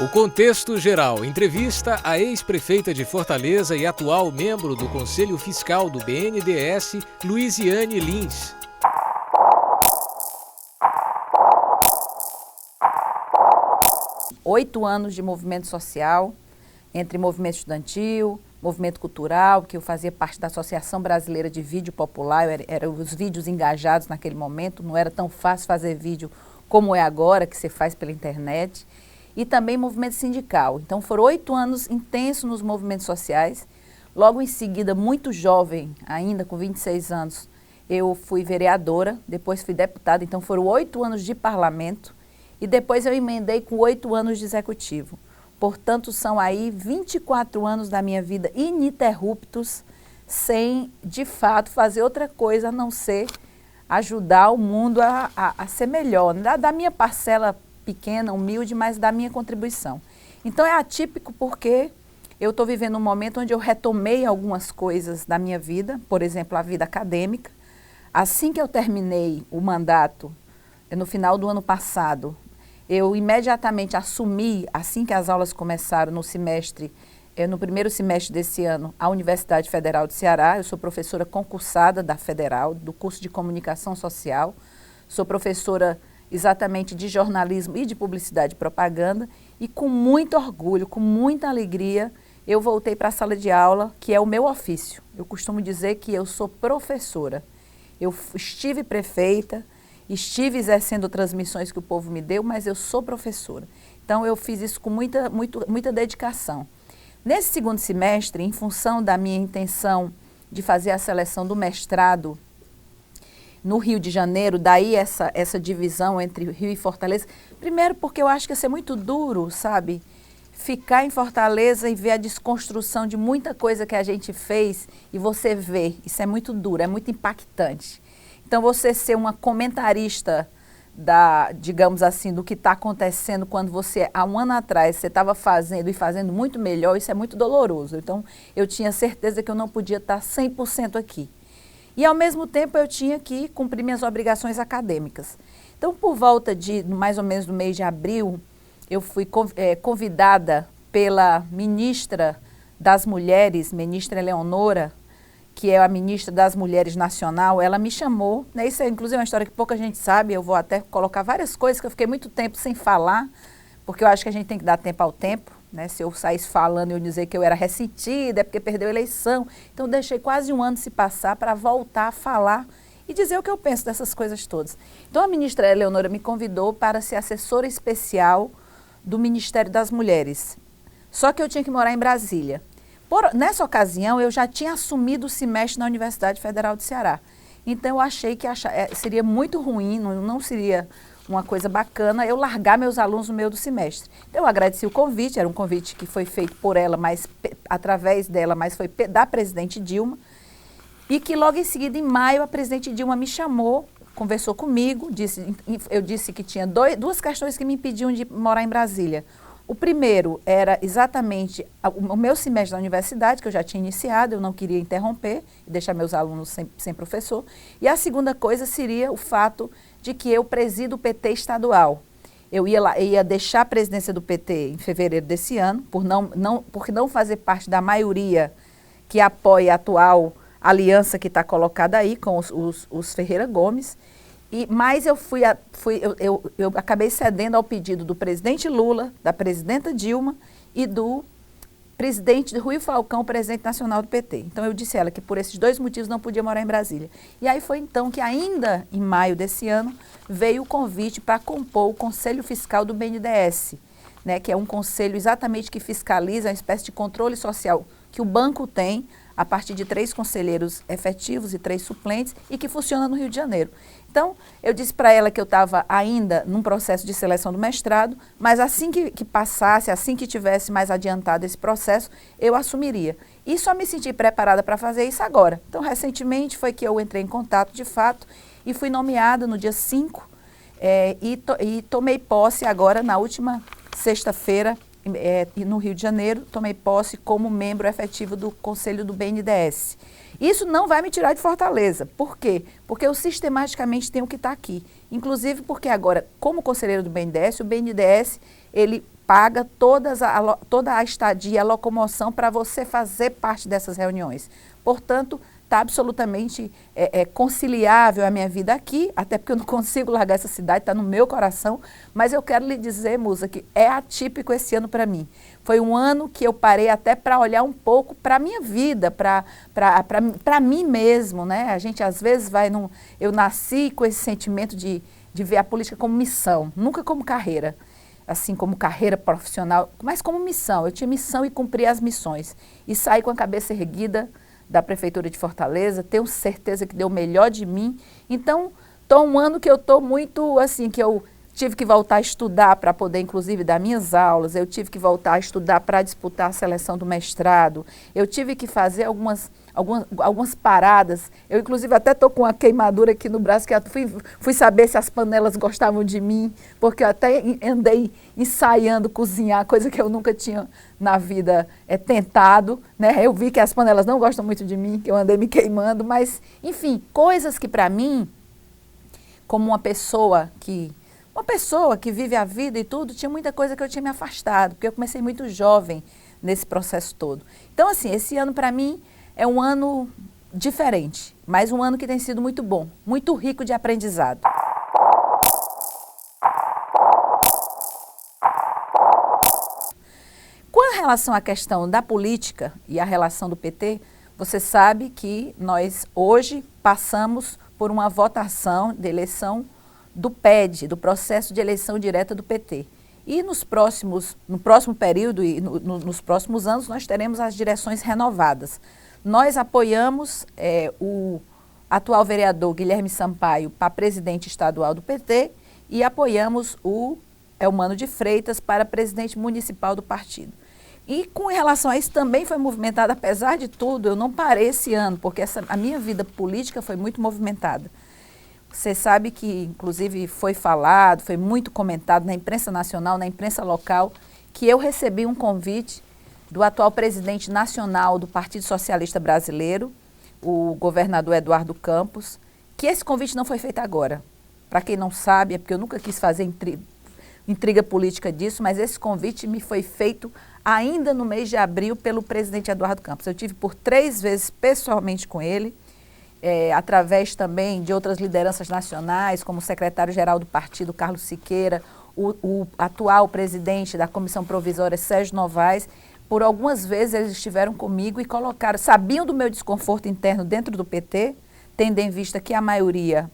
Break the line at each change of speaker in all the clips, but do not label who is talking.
O Contexto Geral entrevista a ex-prefeita de Fortaleza e atual membro do Conselho Fiscal do BNDES, Luiziane Lins.
Oito anos de movimento social, entre movimento estudantil, movimento cultural, que eu fazia parte da Associação Brasileira de Vídeo Popular, eram os vídeos engajados naquele momento, não era tão fácil fazer vídeo como é agora, que você faz pela internet, e também movimento sindical. Então foram 8 anos intensos nos movimentos sociais. Logo em seguida, muito jovem, ainda com 26 anos, eu fui vereadora, depois fui deputada, então foram 8 anos de parlamento, e depois eu emendei com 8 anos de executivo. Portanto, são aí 24 anos da minha vida ininterruptos, sem, de fato, fazer outra coisa a não ser ajudar o mundo a ser melhor. Da minha parcela pequena, humilde, mas da minha contribuição. Então, é atípico porque eu estou vivendo um momento onde eu retomei algumas coisas da minha vida, por exemplo, a vida acadêmica. Assim que eu terminei o mandato, no final do ano passado, eu imediatamente assumi, assim que as aulas começaram no semestre, no primeiro semestre desse ano, a Universidade Federal do Ceará. Eu sou professora concursada da Federal, do curso de Comunicação Social. Sou professora exatamente de jornalismo e de publicidade e propaganda. E com muito orgulho, com muita alegria, eu voltei para a sala de aula, que é o meu ofício. Eu costumo dizer que eu sou professora. Eu estive prefeita, estive exercendo transmissões que o povo me deu, mas eu sou professora. Então, eu fiz isso com muita dedicação. Nesse segundo semestre, em função da minha intenção de fazer a seleção do mestrado no Rio de Janeiro, daí essa divisão entre Rio e Fortaleza, primeiro porque eu acho que ia ser muito duro, sabe? Ficar em Fortaleza e ver a desconstrução de muita coisa que a gente fez e você vê, isso é muito duro, é muito impactante. Então, você ser uma comentarista digamos assim, do que está acontecendo quando você, há um ano atrás, você estava fazendo e fazendo muito melhor, isso é muito doloroso. Então, eu tinha certeza que eu não podia estar 100% aqui. E, ao mesmo tempo, eu tinha que cumprir minhas obrigações acadêmicas. Então, por volta de, mais ou menos no mês de abril, eu fui convidada pela ministra das Mulheres, ministra Eleonora, que é a ministra das Mulheres Nacional. Ela me chamou, né? Isso é inclusive uma história que pouca gente sabe, eu vou até colocar várias coisas que eu fiquei muito tempo sem falar, porque eu acho que a gente tem que dar tempo ao tempo, né? Se eu saísse falando e eu dizer que eu era ressentida, é porque perdeu a eleição. Então, eu deixei quase um ano se passar para voltar a falar e dizer o que eu penso dessas coisas todas. Então, a ministra Eleonora me convidou para ser assessora especial do Ministério das Mulheres. Só que eu tinha que morar em Brasília. Nessa ocasião, eu já tinha assumido o semestre na Universidade Federal do Ceará. Então, eu achei que seria muito ruim, não seria uma coisa bacana eu largar meus alunos no meio do semestre. Então, eu agradeci o convite, era um convite que foi feito por ela, mas através dela, mas foi da presidente Dilma. E que logo em seguida, em maio, a presidente Dilma me chamou, conversou comigo, eu disse que tinha duas questões que me impediam de morar em Brasília. O primeiro era exatamente o meu semestre na universidade, que eu já tinha iniciado, eu não queria interromper e deixar meus alunos sem professor. E a segunda coisa seria o fato de que eu presido o PT estadual. Eu ia deixar a presidência do PT em fevereiro desse ano, por não fazer parte da maioria que apoia a atual aliança que está colocada aí com os Ferreira Gomes. Mas eu acabei cedendo ao pedido do presidente Lula, da presidenta Dilma e do presidente Rui Falcão, presidente nacional do PT. Então, eu disse a ela que por esses dois motivos não podia morar em Brasília. E aí foi então que ainda em maio desse ano veio o convite para compor o Conselho Fiscal do BNDES, né, que é um conselho exatamente que fiscaliza uma espécie de controle social que o banco tem a partir de 3 conselheiros efetivos e 3 suplentes e que funciona no Rio de Janeiro. Então, eu disse para ela que eu estava ainda num processo de seleção do mestrado, mas assim que passasse, assim que tivesse mais adiantado esse processo, eu assumiria. E só me senti preparada para fazer isso agora. Então, recentemente foi que eu entrei em contato de fato e fui nomeada no dia 5 e tomei posse agora na última sexta-feira, no Rio de Janeiro, tomei posse como membro efetivo do Conselho do BNDES. Isso não vai me tirar de Fortaleza. Por quê? Porque eu sistematicamente tenho que estar aqui. Inclusive porque agora, como conselheiro do BNDES, o BNDES, ele paga toda a estadia, a locomoção para você fazer parte dessas reuniões. Portanto, está absolutamente conciliável a minha vida aqui, até porque eu não consigo largar essa cidade, está no meu coração, mas eu quero lhe dizer, Musa, que é atípico esse ano para mim. Foi um ano que eu parei até para olhar um pouco para a minha vida, para mim mesmo, né? A gente às vezes vai num... Eu nasci com esse sentimento de ver a política como missão, nunca como carreira, assim como carreira profissional, mas como missão. Eu tinha missão e cumpri as missões. E saí com a cabeça erguida da Prefeitura de Fortaleza, tenho certeza que deu o melhor de mim. Então, estou um ano que eu estou muito, assim, que eu tive que voltar a estudar para poder, inclusive, dar minhas aulas, eu tive que voltar a estudar para disputar a seleção do mestrado, eu tive que fazer algumas paradas, eu, inclusive, até estou com uma queimadura aqui no braço, que fui saber se as panelas gostavam de mim, porque eu até andei ensaiando cozinhar, coisa que eu nunca tinha na vida tentado, né? Eu vi que as panelas não gostam muito de mim, que eu andei me queimando, mas, enfim, coisas que para mim, como uma pessoa que vive a vida e tudo, tinha muita coisa que eu tinha me afastado, porque eu comecei muito jovem nesse processo todo. Então, assim, esse ano para mim é um ano diferente, mas um ano que tem sido muito bom, muito rico de aprendizado. Com relação à questão da política e a relação do PT, você sabe que nós hoje passamos por uma votação de eleição do PED, do processo de eleição direta do PT. E no próximo período e nos próximos anos nós teremos as direções renovadas. Nós apoiamos o atual vereador Guilherme Sampaio para presidente estadual do PT e apoiamos o Elmano de Freitas para presidente municipal do partido. E com relação a isso também foi movimentado, apesar de tudo, eu não parei esse ano, porque a minha vida política foi muito movimentada. Você sabe que, inclusive, foi falado, foi muito comentado na imprensa nacional, na imprensa local, que eu recebi um convite do atual presidente nacional do Partido Socialista Brasileiro, o governador Eduardo Campos, que esse convite não foi feito agora. Para quem não sabe, é porque eu nunca quis fazer intriga política disso, mas esse convite me foi feito ainda no mês de abril pelo presidente Eduardo Campos. Eu tive por 3 vezes pessoalmente com ele, através também de outras lideranças nacionais, como o secretário-geral do partido, Carlos Siqueira, o atual presidente da Comissão Provisória, Sérgio Novaes. Por algumas vezes eles estiveram comigo e colocaram, sabiam do meu desconforto interno dentro do PT, tendo em vista que a maioria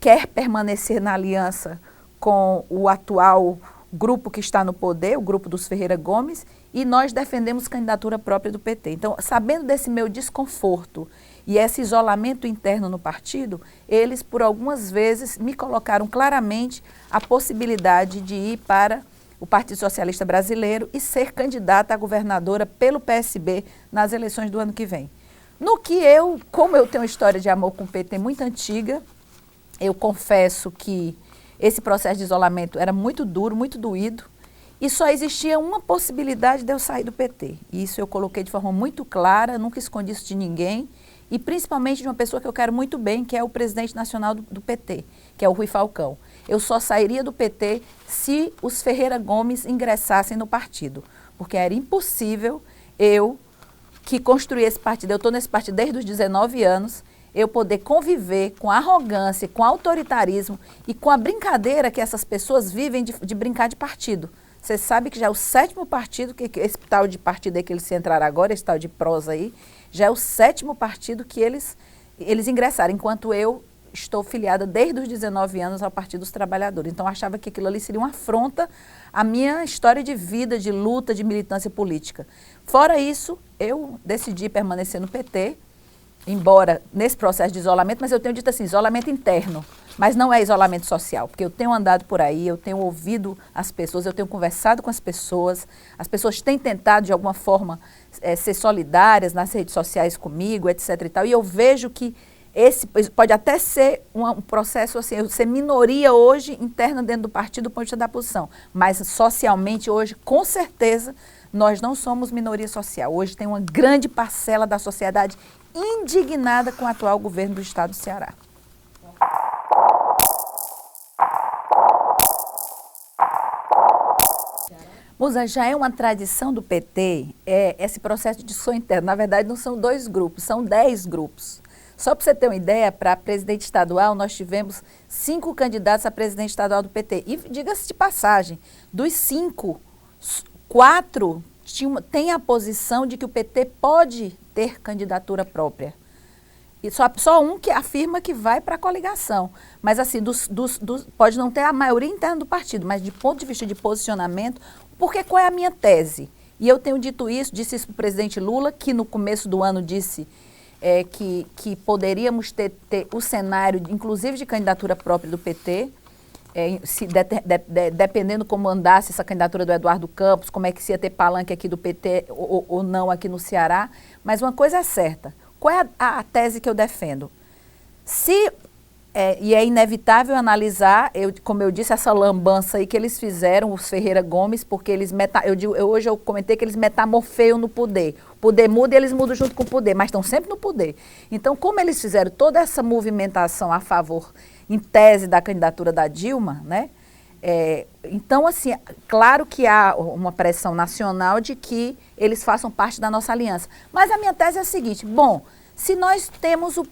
quer permanecer na aliança com o atual grupo que está no poder, o grupo dos Ferreira Gomes, e nós defendemos candidatura própria do PT. Então, sabendo desse meu desconforto e esse isolamento interno no partido, eles, por algumas vezes, me colocaram claramente a possibilidade de ir para o Partido Socialista Brasileiro e ser candidata a governadora pelo PSB nas eleições do ano que vem. No que como eu tenho uma história de amor com o PT muito antiga, eu confesso que esse processo de isolamento era muito duro, muito doído, e só existia uma possibilidade de eu sair do PT. E isso eu coloquei de forma muito clara, nunca escondi isso de ninguém, e principalmente de uma pessoa que eu quero muito bem, que é o presidente nacional do PT, que é o Rui Falcão. Eu só sairia do PT se os Ferreira Gomes ingressassem no partido, porque era impossível eu, que construí esse partido, eu estou nesse partido desde os 19 anos, eu poder conviver com a arrogância, com o autoritarismo e com a brincadeira que essas pessoas vivem de brincar de partido. Você sabe que já é o 7º partido, que esse tal de partido aí que eles entraram agora, esse tal de prosa aí, já é o 7º partido que eles ingressaram, enquanto eu estou filiada desde os 19 anos ao Partido dos Trabalhadores. Então, eu achava que aquilo ali seria uma afronta à minha história de vida, de luta, de militância política. Fora isso, eu decidi permanecer no PT, embora nesse processo de isolamento, mas eu tenho dito assim, isolamento interno, mas não é isolamento social, porque eu tenho andado por aí, eu tenho ouvido as pessoas, eu tenho conversado com as pessoas têm tentado de alguma forma ser solidárias nas redes sociais comigo, etc. e tal, e eu vejo que esse pode até ser um processo assim, eu ser minoria hoje interna dentro do partido do ponto de vista da posição, mas socialmente hoje, com certeza, nós não somos minoria social. Hoje tem uma grande parcela da sociedade indignada com o atual governo do estado do Ceará. Musa, já é uma tradição do PT esse processo de discussão interna. Na verdade, não são 2 grupos, são 10 grupos. Só para você ter uma ideia, para presidente estadual, nós tivemos 5 candidatos a presidente estadual do PT. E, diga-se de passagem, dos 5, 4 têm a posição de que o PT pode ter candidatura própria. E só um que afirma que vai para a coligação. Mas, assim, pode não ter a maioria interna do partido, mas de ponto de vista de posicionamento, porque qual é a minha tese? E eu tenho dito isso, disse isso para o presidente Lula, que no começo do ano disse que poderíamos ter o cenário, inclusive de candidatura própria do PT, dependendo como andasse essa candidatura do Eduardo Campos, como é que se ia ter palanque aqui do PT ou não aqui no Ceará. Mas uma coisa é certa. Qual é a tese que eu defendo? E é inevitável analisar, como eu disse, essa lambança aí que eles fizeram, os Ferreira Gomes, porque eles, hoje eu comentei que eles metamorfeiam no poder. O poder muda e eles mudam junto com o poder, mas estão sempre no poder. Então, como eles fizeram toda essa movimentação a favor, em tese, da candidatura da Dilma, né? Então, assim, claro que há uma pressão nacional de que eles façam parte da nossa aliança. Mas a minha tese é a seguinte, se nós temos o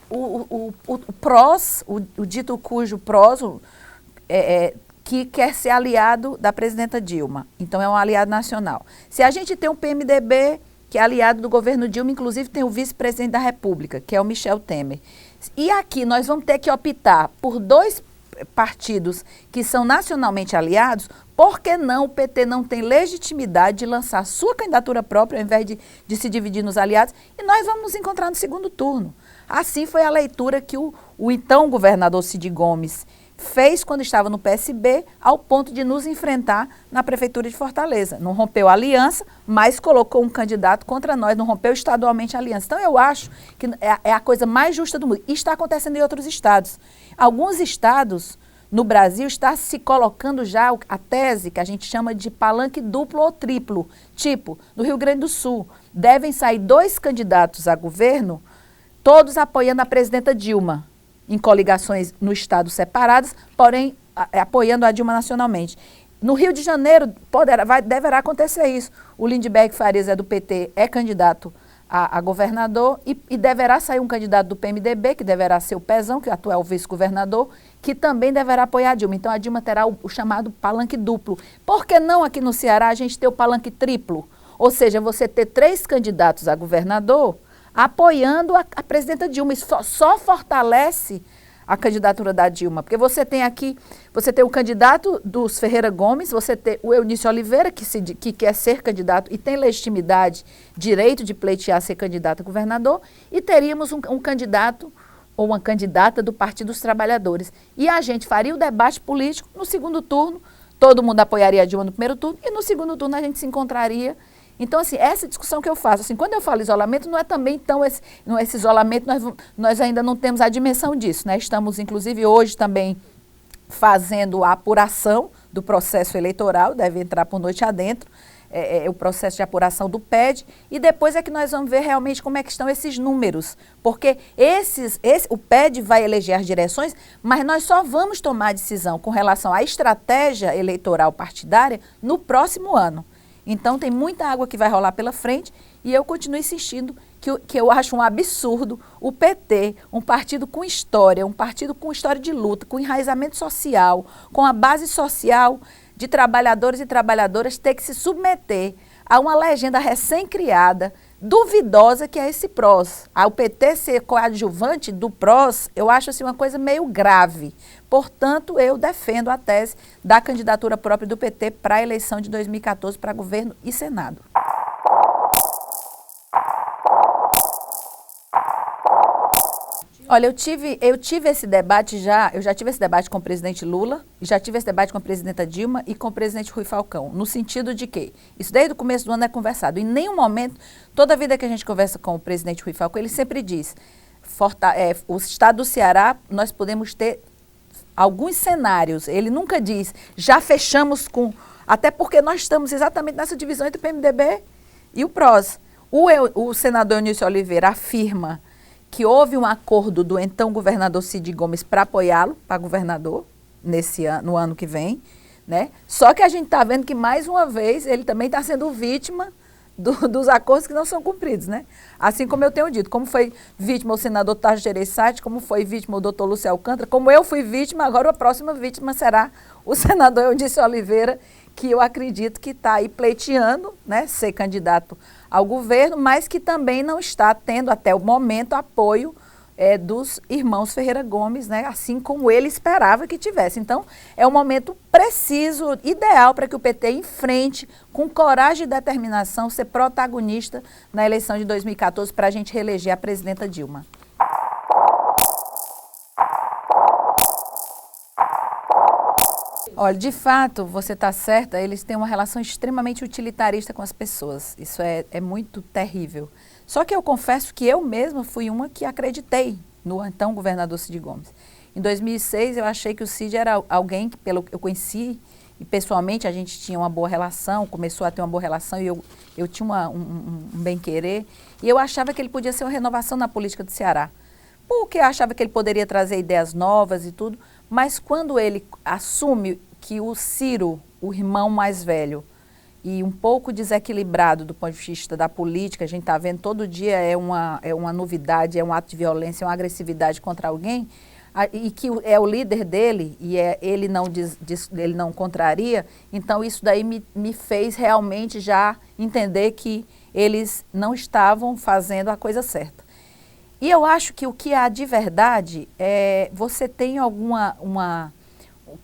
PROS, o dito cujo PROS, que quer ser aliado da presidenta Dilma, então é um aliado nacional. Se a gente tem um PMDB, que é aliado do governo Dilma, inclusive tem o vice-presidente da República, que é o Michel Temer. E aqui nós vamos ter que optar por 2 partidos que são nacionalmente aliados. Por que não o PT não tem legitimidade de lançar sua candidatura própria, ao invés de se dividir nos aliados, e nós vamos nos encontrar no segundo turno. Assim foi a leitura que o então governador Cid Gomes fez quando estava no PSB, ao ponto de nos enfrentar na Prefeitura de Fortaleza. Não rompeu a aliança, mas colocou um candidato contra nós, não rompeu estadualmente a aliança. Então, eu acho que é a coisa mais justa do mundo. E está acontecendo em outros estados. Alguns estados no Brasil está se colocando já a tese que a gente chama de palanque duplo ou triplo. Tipo, no Rio Grande do Sul, devem sair 2 candidatos a governo, todos apoiando a presidenta Dilma, em coligações no estado separadas, porém apoiando a Dilma nacionalmente. No Rio de Janeiro deverá acontecer isso. O Lindbergh Farias é do PT, é candidato a governador e deverá sair um candidato do PMDB, que deverá ser o Pezão, que é o atual vice-governador, que também deverá apoiar a Dilma. Então a Dilma terá o chamado palanque duplo. Por que não aqui no Ceará a gente ter o palanque triplo? Ou seja, você ter 3 candidatos a governador apoiando a presidenta Dilma. Isso só fortalece a candidatura da Dilma, porque você tem o candidato dos Ferreira Gomes, você tem o Eunício Oliveira, que quer ser candidato e tem legitimidade, direito de pleitear ser candidato a governador, e teríamos um candidato ou uma candidata do Partido dos Trabalhadores. E a gente faria o debate político no segundo turno, todo mundo apoiaria a Dilma no primeiro turno, e no segundo turno a gente se encontraria. Então, assim, essa discussão que eu faço, assim, quando eu falo isolamento, não é também tão esse isolamento, nós ainda não temos a dimensão disso, né? Estamos, inclusive, hoje também fazendo a apuração do processo eleitoral, deve entrar por noite adentro, o processo de apuração do PED, e depois é que nós vamos ver realmente como é que estão esses números, porque o PED vai eleger as direções, mas nós só vamos tomar decisão com relação à estratégia eleitoral partidária no próximo ano. Então, tem muita água que vai rolar pela frente e eu continuo insistindo que eu acho um absurdo o PT, um partido com história de luta, com enraizamento social, com a base social de trabalhadores e trabalhadoras, ter que se submeter a uma legenda recém-criada, duvidosa, que é esse PROS. O PT ser coadjuvante do PROS, eu acho assim uma coisa meio grave. Portanto, eu defendo a tese da candidatura própria do PT para a eleição de 2014 para governo e Senado. Olha, eu tive esse debate eu já tive esse debate com o presidente Lula, já tive esse debate com a presidenta Dilma e com o presidente Rui Falcão, no sentido de que isso desde o começo do ano é conversado. Em nenhum momento, toda a vida que a gente conversa com o presidente Rui Falcão, ele sempre diz, o estado do Ceará, nós podemos ter alguns cenários. Ele nunca diz, já fechamos com... Até porque nós estamos exatamente nessa divisão entre o PMDB e o PROS. O senador Eunício Oliveira afirma que houve um acordo do então governador Cid Gomes para apoiá-lo, para governador, no ano que vem. né? Só que a gente está vendo que, mais uma vez, ele também está sendo vítima dos acordos que não são cumpridos, né? Assim como eu tenho dito, como foi vítima o senador Tasso Gereissati, como foi vítima o doutor Lúcio Alcântara, como eu fui vítima, agora a próxima vítima será o senador Eudício Oliveira, que eu acredito que está aí pleiteando, né, ser candidato ao governo, mas que também não está tendo até o momento apoio dos irmãos Ferreira Gomes, né, assim como ele esperava que tivesse. Então, é um momento preciso, ideal para que o PT enfrente, com coragem e determinação, ser protagonista na eleição de 2014 para a gente reeleger a presidenta Dilma. Olha, de fato, você está certa, eles têm uma relação extremamente utilitarista com as pessoas. Isso é muito terrível. Só que eu confesso que eu mesma fui uma que acreditei no então governador Cid Gomes. Em 2006, eu achei que o Cid era alguém que, pelo que eu conheci, e pessoalmente a gente tinha uma boa relação, começou a ter uma boa relação e eu tinha um bem-querer. E eu achava que ele podia ser uma renovação na política do Ceará. Porque eu achava que ele poderia trazer ideias novas e tudo. Mas quando ele assume que o Ciro, o irmão mais velho, e um pouco desequilibrado do ponto de vista da política, a gente está vendo todo dia é uma novidade, é um ato de violência, é uma agressividade contra alguém, e que é o líder dele, e ele não contraria, então isso daí me fez realmente já entender que eles não estavam fazendo a coisa certa. E eu acho que o que há de verdade é, você tem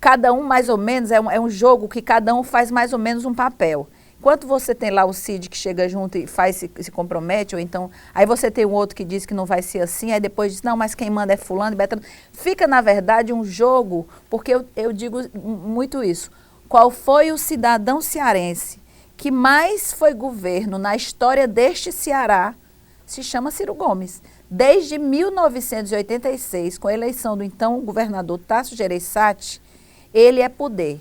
cada um mais ou menos, é um jogo que cada um faz mais ou menos um papel. Enquanto você tem lá o Cid que chega junto e se compromete, ou então, aí você tem um outro que diz que não vai ser assim, aí depois diz, não, mas quem manda é fulano e Betano. Fica, na verdade, um jogo, porque eu digo muito isso. Qual foi o cidadão cearense que mais foi governo na história deste Ceará? Se chama Ciro Gomes. Desde 1986, com a eleição do então governador Tasso Gereissati, ele é poder.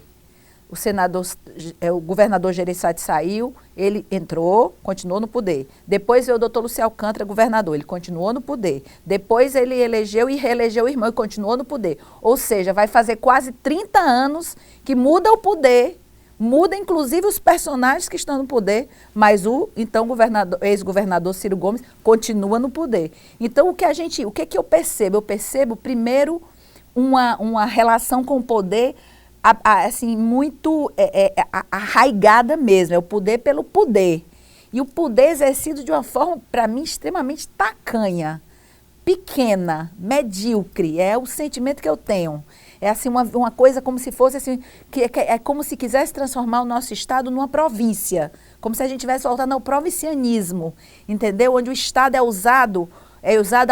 O governador Gereissati saiu, ele entrou, continuou no poder. Depois veio o doutor Lúcio Alcântara, governador, ele continuou no poder. Depois ele elegeu e reelegeu o irmão e continuou no poder. Ou seja, vai fazer quase 30 anos que muda o poder, muda inclusive os personagens que estão no poder, mas o então ex-governador Ciro Gomes continua no poder. Então, o que eu percebo? Eu percebo, primeiro, uma relação com o poder assim, muito arraigada mesmo, é o poder pelo poder. E o poder exercido de uma forma, para mim, extremamente tacanha, pequena, medíocre, é o sentimento que eu tenho. É assim, uma coisa como se fosse assim, é como se quisesse transformar o nosso estado numa província, como se a gente tivesse voltando ao provincianismo, entendeu? Onde o estado é usado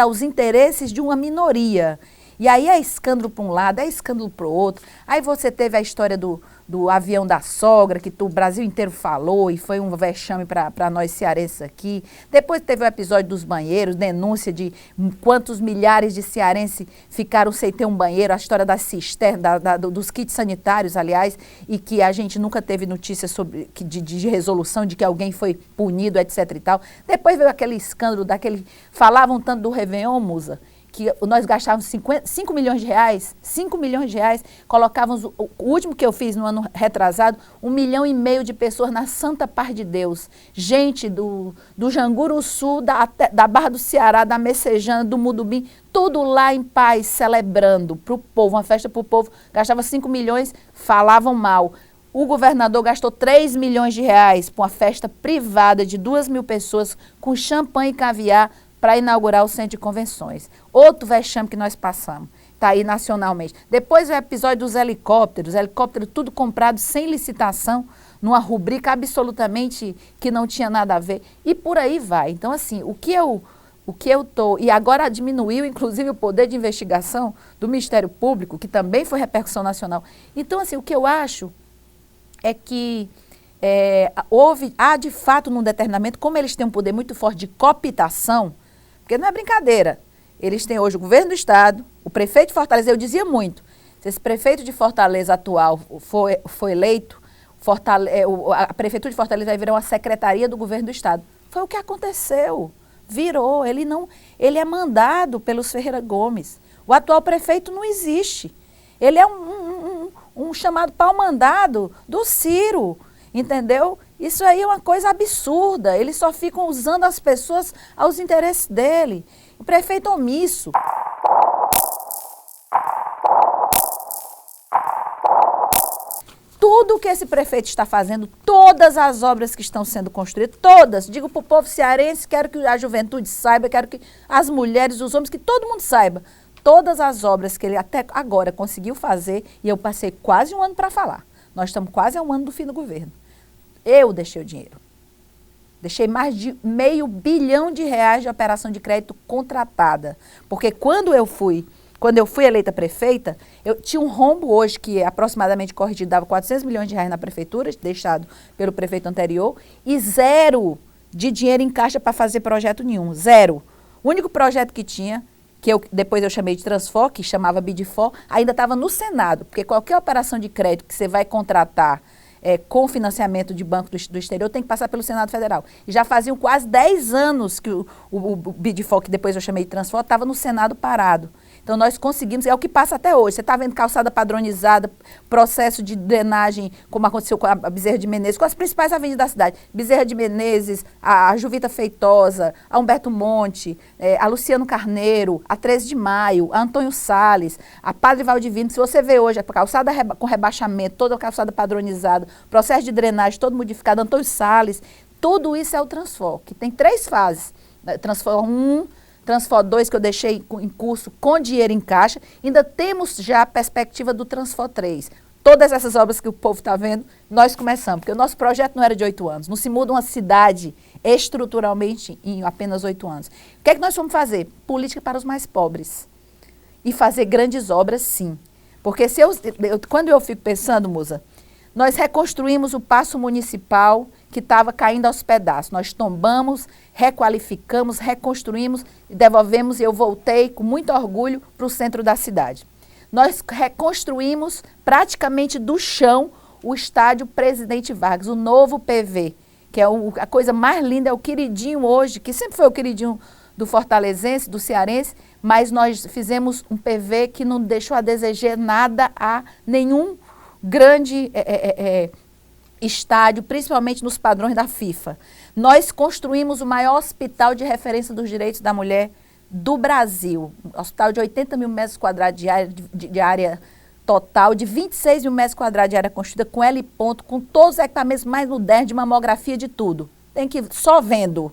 aos interesses de uma minoria. E aí é escândalo para um lado, é escândalo para o outro. Aí você teve a história do avião da sogra, que o Brasil inteiro falou, e foi um vexame para nós cearenses aqui. Depois teve o episódio dos banheiros, denúncia de quantos milhares de cearenses ficaram sem ter um banheiro, a história das cisternas, dos kits sanitários, aliás, e que a gente nunca teve notícia de resolução de que alguém foi punido, etc. e tal. Depois veio aquele escândalo falavam tanto do Réveillon, Musa, que nós gastávamos 5 milhões de reais, colocávamos, o último que eu fiz no ano retrasado, 1,5 milhão de pessoas na Santa Paz de Deus. Gente do Janguru Sul, da Barra do Ceará, da Messejana, do Mudubim, tudo lá em paz, celebrando para o povo, uma festa para o povo. Gastava 5 milhões, falavam mal. O governador gastou 3 milhões de reais para uma festa privada de 2.000 pessoas, com champanhe e caviar, para inaugurar o centro de convenções. Outro vexame que nós passamos, está aí nacionalmente. Depois o episódio dos helicópteros tudo comprado sem licitação, numa rubrica absolutamente que não tinha nada a ver, e por aí vai. Então, assim, o que eu estou... E agora diminuiu, inclusive, o poder de investigação do Ministério Público, que também foi repercussão nacional. Então, assim, o que eu acho é que há, de fato, num determinamento, como eles têm um poder muito forte de cooptação, porque não é brincadeira. Eles têm hoje o governo do estado, o prefeito de Fortaleza, eu dizia muito, se esse prefeito de Fortaleza atual foi eleito, a prefeitura de Fortaleza vai virar uma secretaria do governo do estado. Foi o que aconteceu. Virou. Ele é mandado pelos Ferreira Gomes. O atual prefeito não existe. Ele é um chamado pau-mandado do Ciro, entendeu? Isso aí é uma coisa absurda, eles só ficam usando as pessoas aos interesses dele. O prefeito omisso. Tudo que esse prefeito está fazendo, todas as obras que estão sendo construídas, todas, digo para o povo cearense, quero que a juventude saiba, quero que as mulheres, os homens, que todo mundo saiba, todas as obras que ele até agora conseguiu fazer, e eu passei quase um ano para falar, nós estamos quase a um ano do fim do governo, eu deixei o dinheiro. Deixei mais de R$500 bilhão de operação de crédito contratada, porque quando eu fui eleita prefeita, eu tinha um rombo hoje que aproximadamente corrigido dava R$400 milhões na prefeitura, deixado pelo prefeito anterior, e zero de dinheiro em caixa para fazer projeto nenhum, zero. O único projeto que tinha, depois eu chamei de Transfor, que chamava Bidfor, ainda estava no Senado, porque qualquer operação de crédito que você vai contratar com financiamento de banco do exterior, tem que passar pelo Senado Federal. E já faziam quase 10 anos que o Bidfor, que depois eu chamei de Transfor, estava no Senado parado. Então, nós conseguimos, é o que passa até hoje. Você está vendo calçada padronizada, processo de drenagem, como aconteceu com a Bezerra de Menezes, com as principais avenidas da cidade. Bezerra de Menezes, a Juvita Feitosa, a Humberto Monte, a Luciano Carneiro, a 13 de Maio, a Antônio Salles, a Padre Valdivino. Se você vê hoje a calçada com rebaixamento, toda a calçada padronizada, processo de drenagem todo modificado, Antônio Salles, tudo isso é o Transfor, que tem 3 fases. Transfor 1, Transfor 2, que eu deixei em curso com dinheiro em caixa, ainda temos já a perspectiva do Transfor 3. Todas essas obras que o povo está vendo, nós começamos, porque o nosso projeto não era de 8 anos, não se muda uma cidade estruturalmente em apenas 8 anos. O que é que nós vamos fazer? Política para os mais pobres. E fazer grandes obras, sim. Porque quando eu fico pensando, Musa, nós reconstruímos o Paço Municipal que estava caindo aos pedaços. Nós tombamos, requalificamos, reconstruímos, devolvemos, e eu voltei com muito orgulho para o centro da cidade. Nós reconstruímos praticamente do chão o estádio Presidente Vargas, o novo PV, que é a coisa mais linda, é o queridinho hoje, que sempre foi o queridinho do fortalezense, do cearense, mas nós fizemos um PV que não deixou a desejar nada a nenhum grande estádio, principalmente nos padrões da FIFA. Nós construímos o maior hospital de referência dos direitos da mulher do Brasil. Um hospital de 80 mil metros quadrados de área total, de 26 mil metros quadrados de área construída, com L-ponto, com todos os equipamentos mais modernos, de mamografia, de tudo. Tem que só vendo.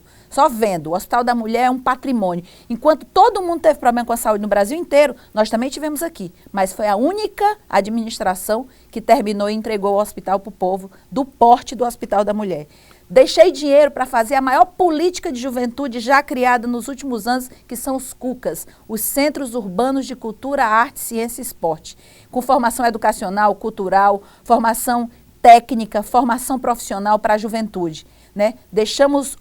O Hospital da Mulher é um patrimônio. Enquanto todo mundo teve problema com a saúde no Brasil inteiro, nós também tivemos aqui. Mas foi a única administração que terminou e entregou o hospital para o povo, do porte do Hospital da Mulher. Deixei dinheiro para fazer a maior política de juventude já criada nos últimos anos, que são os CUCAs, os Centros Urbanos de Cultura, Arte, Ciência e Esporte, com formação educacional, cultural, formação técnica, formação profissional para a juventude. Né? Deixamos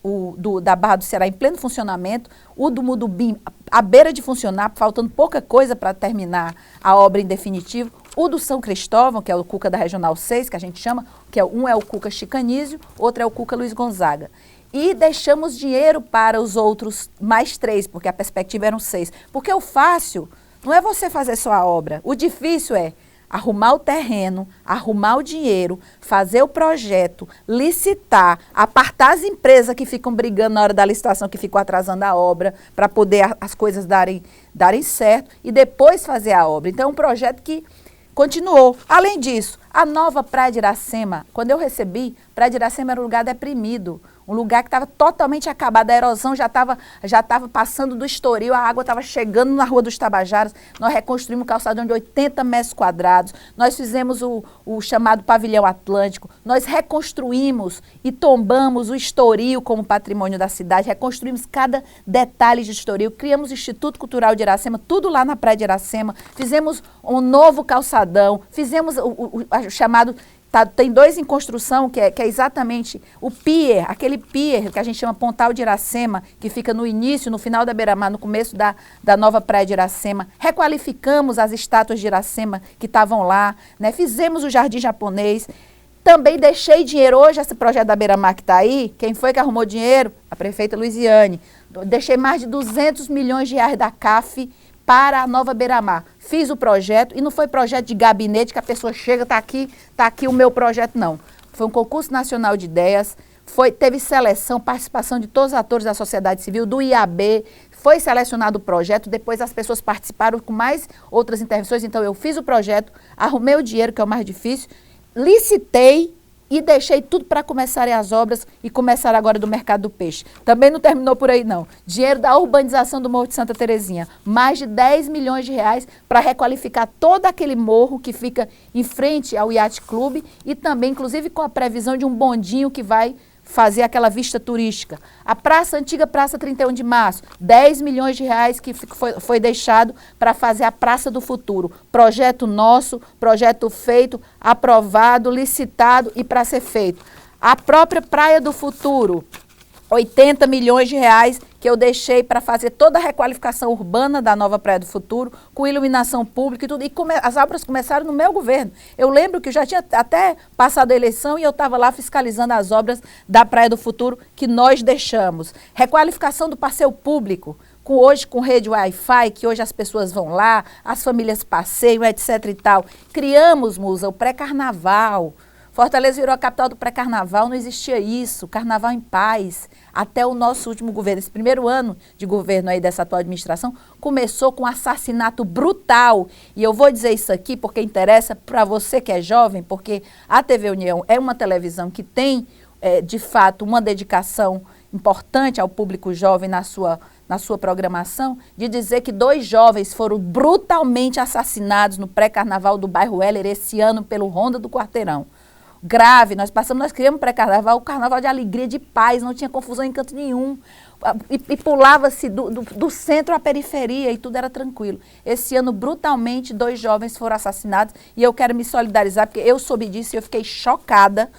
da Barra do Ceará em pleno funcionamento, o do Mudubim à beira de funcionar, faltando pouca coisa para terminar a obra em definitivo, o do São Cristóvão, que é o CUCA da Regional 6, que a gente chama, um é o CUCA Chicanísio, outro é o CUCA Luiz Gonzaga. E deixamos dinheiro para os outros mais 3, porque a perspectiva eram 6. Porque o fácil não é você fazer só a obra, o difícil é arrumar o terreno, arrumar o dinheiro, fazer o projeto, licitar, apartar as empresas que ficam brigando na hora da licitação, que ficam atrasando a obra, para poder as coisas darem certo, e depois fazer a obra. Então, é um projeto que continuou. Além disso, a nova Praia de Iracema, quando eu recebi, Praia de Iracema era um lugar deprimido, um lugar que estava totalmente acabado, a erosão já estava passando do Estoril, a água estava chegando na Rua dos Tabajaras, nós reconstruímos um calçadão de 80 metros quadrados, nós fizemos o chamado Pavilhão Atlântico, nós reconstruímos e tombamos o Estoril como patrimônio da cidade, reconstruímos cada detalhe de Estoril, criamos o Instituto Cultural de Iracema, tudo lá na Praia de Iracema, fizemos um novo calçadão, fizemos o chamado... tem 2 em construção, que é exatamente o pier, aquele pier que a gente chama Pontal de Iracema, que fica no início, no final da Beira-Mar, no começo da nova Praia de Iracema. Requalificamos as estátuas de Iracema que estavam lá, né? Fizemos o Jardim Japonês. Também deixei dinheiro hoje, esse projeto da Beira-Mar que está aí, quem foi que arrumou dinheiro? A prefeita Luiziane. Deixei mais de 200 milhões de reais da CAF para a Nova Beira-Mar. Fiz o projeto e não foi projeto de gabinete que a pessoa chega, tá aqui o meu projeto, não. Foi um concurso nacional de ideias, teve seleção, participação de todos os atores da sociedade civil, do IAB, foi selecionado o projeto, depois as pessoas participaram com mais outras intervenções, então eu fiz o projeto, arrumei o dinheiro, que é o mais difícil, licitei e deixei tudo para começarem as obras e começar agora do mercado do peixe. Também não terminou por aí, não. Dinheiro da urbanização do Morro de Santa Terezinha. Mais de 10 milhões de reais para requalificar todo aquele morro que fica em frente ao Yacht Clube e também, inclusive, com a previsão de um bondinho que vai fazer aquela vista turística. A praça, antiga Praça 31 de Março, 10 milhões de reais que foi deixado para fazer a Praça do Futuro. Projeto nosso, projeto feito, aprovado, licitado e para ser feito. A própria Praia do Futuro, 80 milhões de reais que eu deixei para fazer toda a requalificação urbana da nova Praia do Futuro, com iluminação pública e tudo. E as obras começaram no meu governo. Eu lembro que eu já tinha até passado a eleição e eu estava lá fiscalizando as obras da Praia do Futuro que nós deixamos. Requalificação do passeio público, hoje com rede Wi-Fi, que hoje as pessoas vão lá, as famílias passeiam, etc. e tal. Criamos, Musa, o pré-carnaval. Fortaleza virou a capital do pré-carnaval, não existia isso, carnaval em paz, até o nosso último governo. Esse primeiro ano de governo aí dessa atual administração começou com um assassinato brutal. E eu vou dizer isso aqui porque interessa para você que é jovem, porque a TV União é uma televisão que tem, de fato, uma dedicação importante ao público jovem na sua programação, de dizer que 2 jovens foram brutalmente assassinados no pré-carnaval do bairro Heller esse ano pelo Ronda do Quarteirão. Grave, nós criamos pré-carnaval, o carnaval de alegria, de paz, não tinha confusão em canto nenhum, e pulava-se do centro à periferia e tudo era tranquilo. Esse ano, brutalmente, 2 jovens foram assassinados e eu quero me solidarizar, porque eu soube disso e eu fiquei chocada,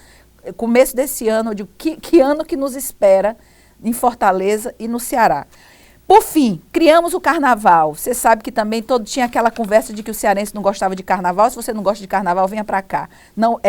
começo desse ano, eu digo, que ano que nos espera em Fortaleza e no Ceará. Por fim, criamos o carnaval. Você sabe que também tinha aquela conversa de que o cearense não gostava de carnaval. Se você não gosta de carnaval, venha para cá. Não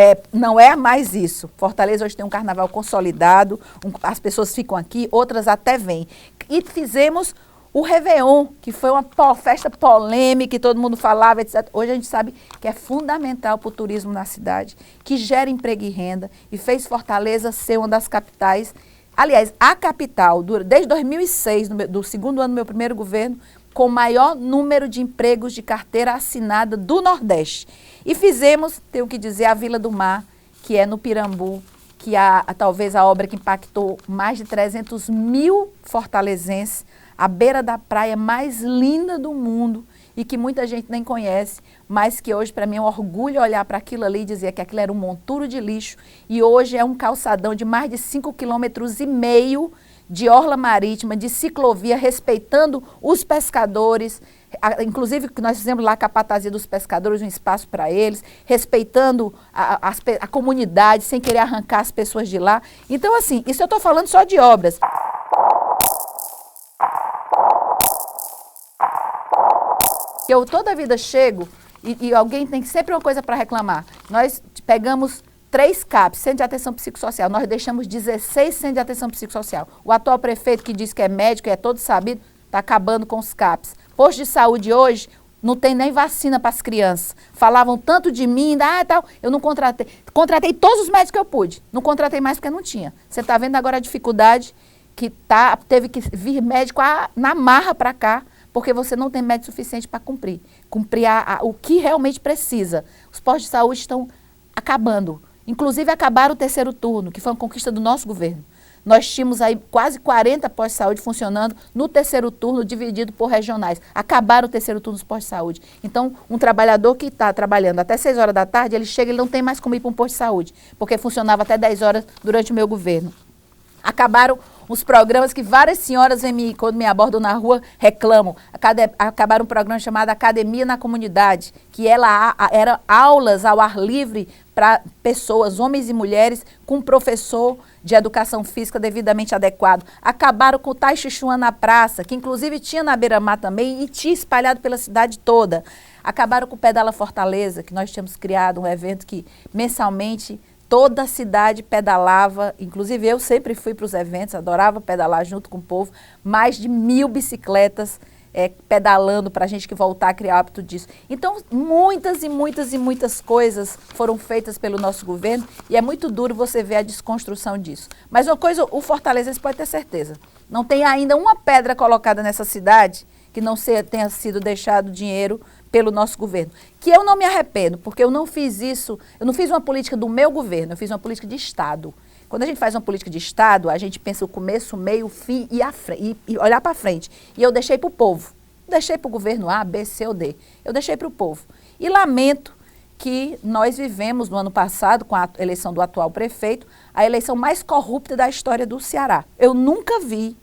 é mais isso. Fortaleza hoje tem um carnaval consolidado, as pessoas ficam aqui, outras até vêm. E fizemos o Réveillon, que foi uma festa polêmica, que todo mundo falava, etc. Hoje a gente sabe que é fundamental para o turismo na cidade, que gera emprego e renda e fez Fortaleza ser uma das capitais. Aliás, a capital, desde 2006, do segundo ano do meu primeiro governo, com o maior número de empregos de carteira assinada do Nordeste. E fizemos, tenho que dizer, a Vila do Mar, que é no Pirambu, que talvez a obra que impactou mais de 300 mil fortalezenses, à beira da praia mais linda do mundo, e que muita gente nem conhece, mas que hoje para mim é um orgulho olhar para aquilo ali e dizer que aquilo era um monturo de lixo e hoje é um calçadão de mais de 5,5 km de orla marítima, de ciclovia, respeitando os pescadores, inclusive que nós fizemos lá a capatazia dos pescadores, um espaço para eles, respeitando a comunidade, sem querer arrancar as pessoas de lá. Então, assim, isso eu estou falando só de obras. Eu toda a vida chego e alguém tem sempre uma coisa para reclamar. Nós pegamos 3 CAPs, Centro de Atenção Psicossocial, nós deixamos 16 Centros de Atenção Psicossocial. O atual prefeito que diz que é médico, é todo sabido, está acabando com os CAPs. Posto de saúde hoje, não tem nem vacina para as crianças. Falavam tanto de mim, tal, eu não contratei. Contratei todos os médicos que eu pude, não contratei mais porque não tinha. Você está vendo agora a dificuldade que teve que vir médico na marra para cá, porque você não tem médico suficiente para cumprir o que realmente precisa. Os postos de saúde estão acabando. Inclusive, acabaram o 3º turno, que foi uma conquista do nosso governo. Nós tínhamos aí quase 40 postos de saúde funcionando no 3º turno, dividido por regionais. Acabaram o 3º turno dos postos de saúde. Então, um trabalhador que está trabalhando até 6 horas da tarde, ele chega e não tem mais como ir para um posto de saúde, porque funcionava até 10 horas durante o meu governo. Acabaram os programas que várias senhoras, quando me abordam na rua, reclamam. Acabaram um programa chamado Academia na Comunidade, que era aulas ao ar livre para pessoas, homens e mulheres, com professor de educação física devidamente adequado. Acabaram com o Tai Chi Chuan na praça, que inclusive tinha na Beira-Mar também e tinha espalhado pela cidade toda. Acabaram com o Pedala Fortaleza, que nós tínhamos criado um evento que mensalmente toda a cidade pedalava, inclusive eu sempre fui para os eventos, adorava pedalar junto com o povo, mais de 1000 bicicletas pedalando para a gente que voltar a criar o hábito disso. Então, muitas e muitas e muitas coisas foram feitas pelo nosso governo e é muito duro você ver a desconstrução disso. Mas uma coisa, o Fortaleza pode ter certeza, não tem ainda uma pedra colocada nessa cidade que não tenha sido deixado dinheiro pelo nosso governo. Que eu não me arrependo, porque eu não fiz isso, eu não fiz uma política do meu governo, eu fiz uma política de Estado. Quando a gente faz uma política de Estado, a gente pensa o começo, o meio, o fim e olhar para frente. E eu deixei para o povo. Deixei para o governo A, B, C ou D. Eu deixei para o povo. E lamento que nós vivemos no ano passado, com a eleição do atual prefeito, a eleição mais corrupta da história do Ceará. Eu nunca vi.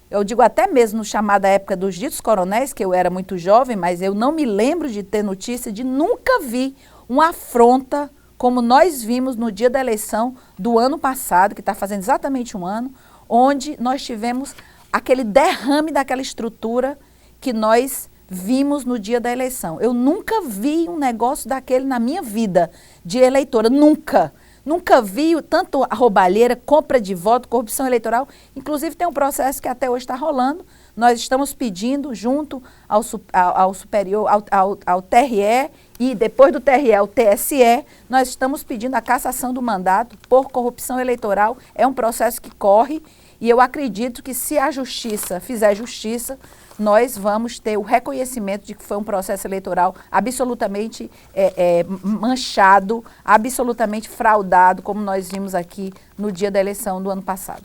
Eu digo até mesmo no chamada época dos ditos coronéis, que eu era muito jovem, mas eu não me lembro de ter notícia de nunca vi uma afronta como nós vimos no dia da eleição do ano passado, que está fazendo exatamente um ano, onde nós tivemos aquele derrame daquela estrutura que nós vimos no dia da eleição. Eu nunca vi um negócio daquele na minha vida de eleitora, nunca. Nunca vi tanto a roubalheira, compra de voto, corrupção eleitoral. Inclusive tem um processo que até hoje está rolando. Nós estamos pedindo junto ao superior, ao TRE e depois do TRE ao TSE, nós estamos pedindo a cassação do mandato por corrupção eleitoral. É um processo que corre e eu acredito que se a justiça fizer justiça, nós vamos ter o reconhecimento de que foi um processo eleitoral absolutamente manchado, absolutamente fraudado, como nós vimos aqui no dia da eleição do ano passado.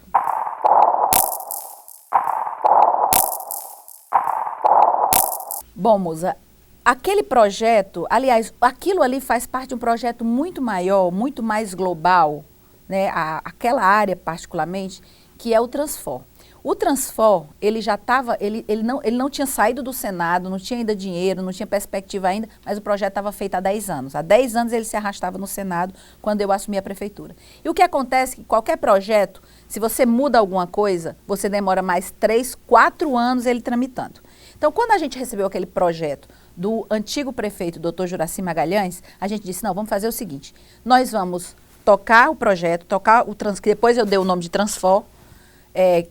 Bom, Musa, aquele projeto, aliás, aquilo ali faz parte de um projeto muito maior, muito mais global, né? Aquela área particularmente, que é o Transfor. O Transfor, ele já estava, ele não tinha saído do Senado, não tinha ainda dinheiro, não tinha perspectiva ainda, mas o projeto estava feito há 10 anos. Há 10 anos ele se arrastava no Senado quando eu assumi a prefeitura. E o que acontece é que qualquer projeto, se você muda alguma coisa, você demora mais 3, 4 anos ele tramitando. Então, quando a gente recebeu aquele projeto do antigo prefeito, Dr. Juracy Magalhães, a gente disse, não, vamos fazer o seguinte, nós vamos tocar o projeto, que depois eu dei o nome de Transfor,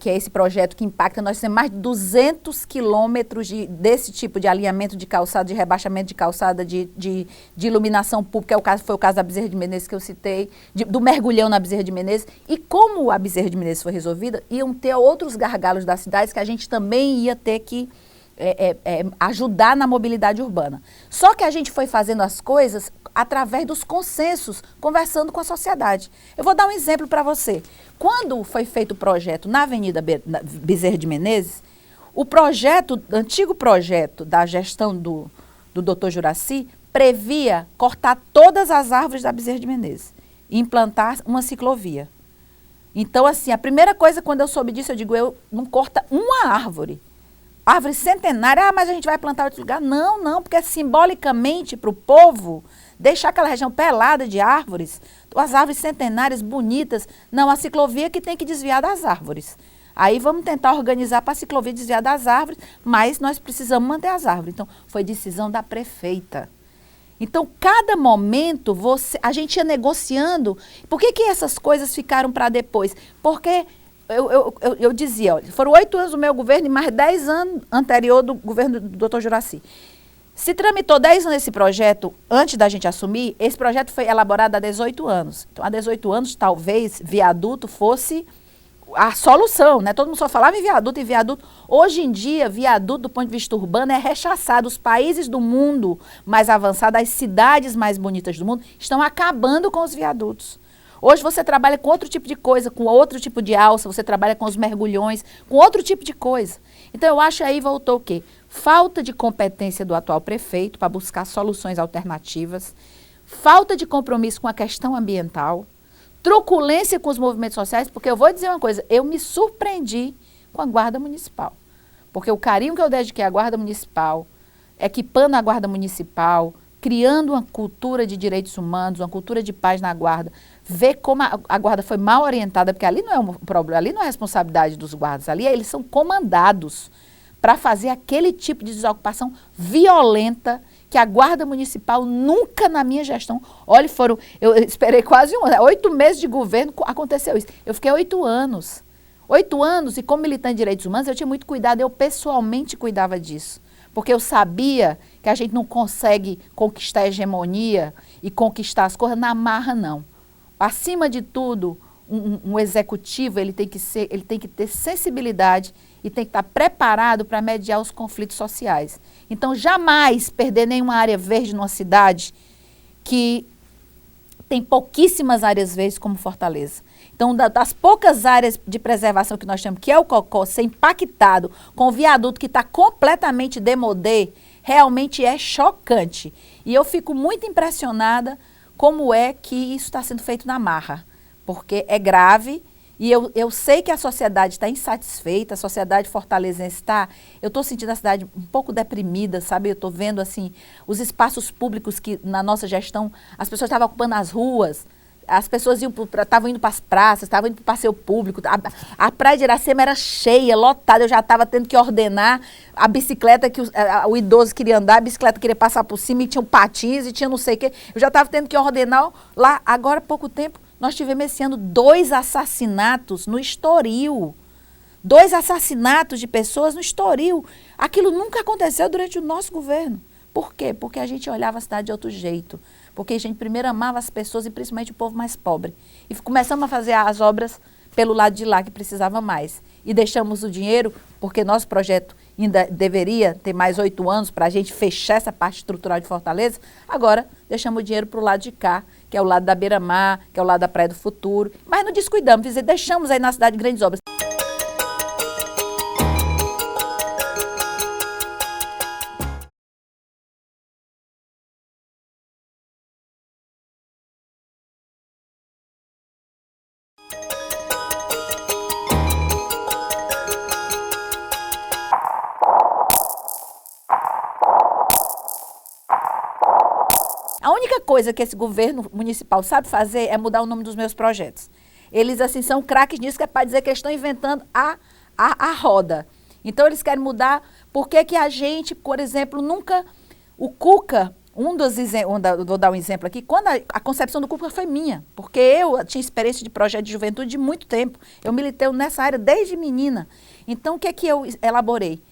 que é esse projeto que impacta, nós temos mais de 200 quilômetros desse tipo de alinhamento de calçada, de rebaixamento de calçada, de iluminação pública, foi o caso da Bezerra de Menezes que eu citei, do mergulhão na Bezerra de Menezes, e como a Bezerra de Menezes foi resolvida, iam ter outros gargalos das cidades que a gente também ia ter que ajudar na mobilidade urbana. Só que a gente foi fazendo as coisas através dos consensos, conversando com a sociedade. Eu vou dar um exemplo para você. Quando foi feito o projeto na Avenida Bezerra de Menezes, o antigo projeto da gestão do Dr. Juracy previa cortar todas as árvores da Bezerra de Menezes e implantar uma ciclovia. Então, assim, a primeira coisa, quando eu soube disso, eu digo, não corta uma árvore. Árvore centenária, mas a gente vai plantar outro lugar. Não, porque simbolicamente para o povo, deixar aquela região pelada de árvores, as árvores centenárias bonitas, não, a ciclovia que tem que desviar das árvores. Aí vamos tentar organizar para a ciclovia desviar das árvores, mas nós precisamos manter as árvores. Então, foi decisão da prefeita. Então, cada momento, a gente ia negociando. Por que essas coisas ficaram para depois? Porque eu dizia, olha, foram 8 anos do meu governo e mais 10 anos anterior do governo do Dr. Juracy. Se tramitou 10 anos esse projeto, antes da gente assumir, esse projeto foi elaborado há 18 anos. Então, há 18 anos, talvez, viaduto fosse a solução, né? Todo mundo só falava em viaduto e viaduto. Hoje em dia, viaduto, do ponto de vista urbano, é rechaçado. Os países do mundo mais avançados, as cidades mais bonitas do mundo, estão acabando com os viadutos. Hoje você trabalha com outro tipo de coisa, com outro tipo de alça, você trabalha com os mergulhões, com outro tipo de coisa. Então, eu acho que aí voltou o quê? Falta de competência do atual prefeito para buscar soluções alternativas, falta de compromisso com a questão ambiental, truculência com os movimentos sociais, porque eu vou dizer uma coisa, eu me surpreendi com a Guarda Municipal. Porque o carinho que eu dediquei à Guarda Municipal, equipando a Guarda Municipal, criando uma cultura de direitos humanos, uma cultura de paz na Guarda, ver como a Guarda foi mal orientada, porque ali não é um problema, ali não é responsabilidade dos guardas, ali eles são comandados para fazer aquele tipo de desocupação violenta que a Guarda Municipal nunca na minha gestão, olha, eu esperei quase 8 meses de governo, aconteceu isso. Eu fiquei 8 anos. 8 anos, e como militante de direitos humanos, eu tinha muito cuidado, eu pessoalmente cuidava disso. Porque eu sabia que a gente não consegue conquistar a hegemonia e conquistar as coisas na marra, não. Acima de tudo, um executivo, ele tem que ter sensibilidade e tem que estar preparado para mediar os conflitos sociais. Então, jamais perder nenhuma área verde numa cidade que tem pouquíssimas áreas verdes como Fortaleza. Então, das poucas áreas de preservação que nós temos, que é o Cocó, ser impactado com o viaduto que está completamente demodé, realmente é chocante. E eu fico muito impressionada como é que isso está sendo feito na marra, porque é grave. E eu sei que a sociedade está insatisfeita, a sociedade fortalezense está... Eu estou sentindo a cidade um pouco deprimida, sabe? Eu estou vendo, assim, os espaços públicos que, na nossa gestão, as pessoas estavam ocupando as ruas, as pessoas estavam indo para as praças, estavam indo para o passeio público. A praia de Iracema era cheia, lotada. Eu já estava tendo que ordenar a bicicleta que o idoso queria andar, a bicicleta queria passar por cima, e tinha patins e tinha não sei o quê. Eu já estava tendo que ordenar lá, agora há pouco tempo. Nós tivemos esse ano 2 assassinatos no Estoril. 2 assassinatos de pessoas no Estoril. Aquilo nunca aconteceu durante o nosso governo. Por quê? Porque a gente olhava a cidade de outro jeito. Porque a gente primeiro amava as pessoas e principalmente o povo mais pobre. E começamos a fazer as obras pelo lado de lá que precisava mais. E deixamos o dinheiro, porque nosso projeto ainda deveria ter mais 8 anos para a gente fechar essa parte estrutural de Fortaleza. Agora, deixamos o dinheiro para o lado de cá, que é o lado da Beira-Mar, que é o lado da Praia do Futuro. Mas não descuidamos, quer dizer, deixamos aí na cidade grandes obras. A única coisa que esse governo municipal sabe fazer é mudar o nome dos meus projetos. Eles, assim, são craques nisso, que é para dizer que eles estão inventando a roda. Então, eles querem mudar. Por que a gente, por exemplo, nunca... O Cuca, vou dar um exemplo aqui, quando a concepção do Cuca foi minha, porque eu tinha experiência de projeto de juventude de muito tempo. Eu militei nessa área desde menina. Então, o que eu elaborei?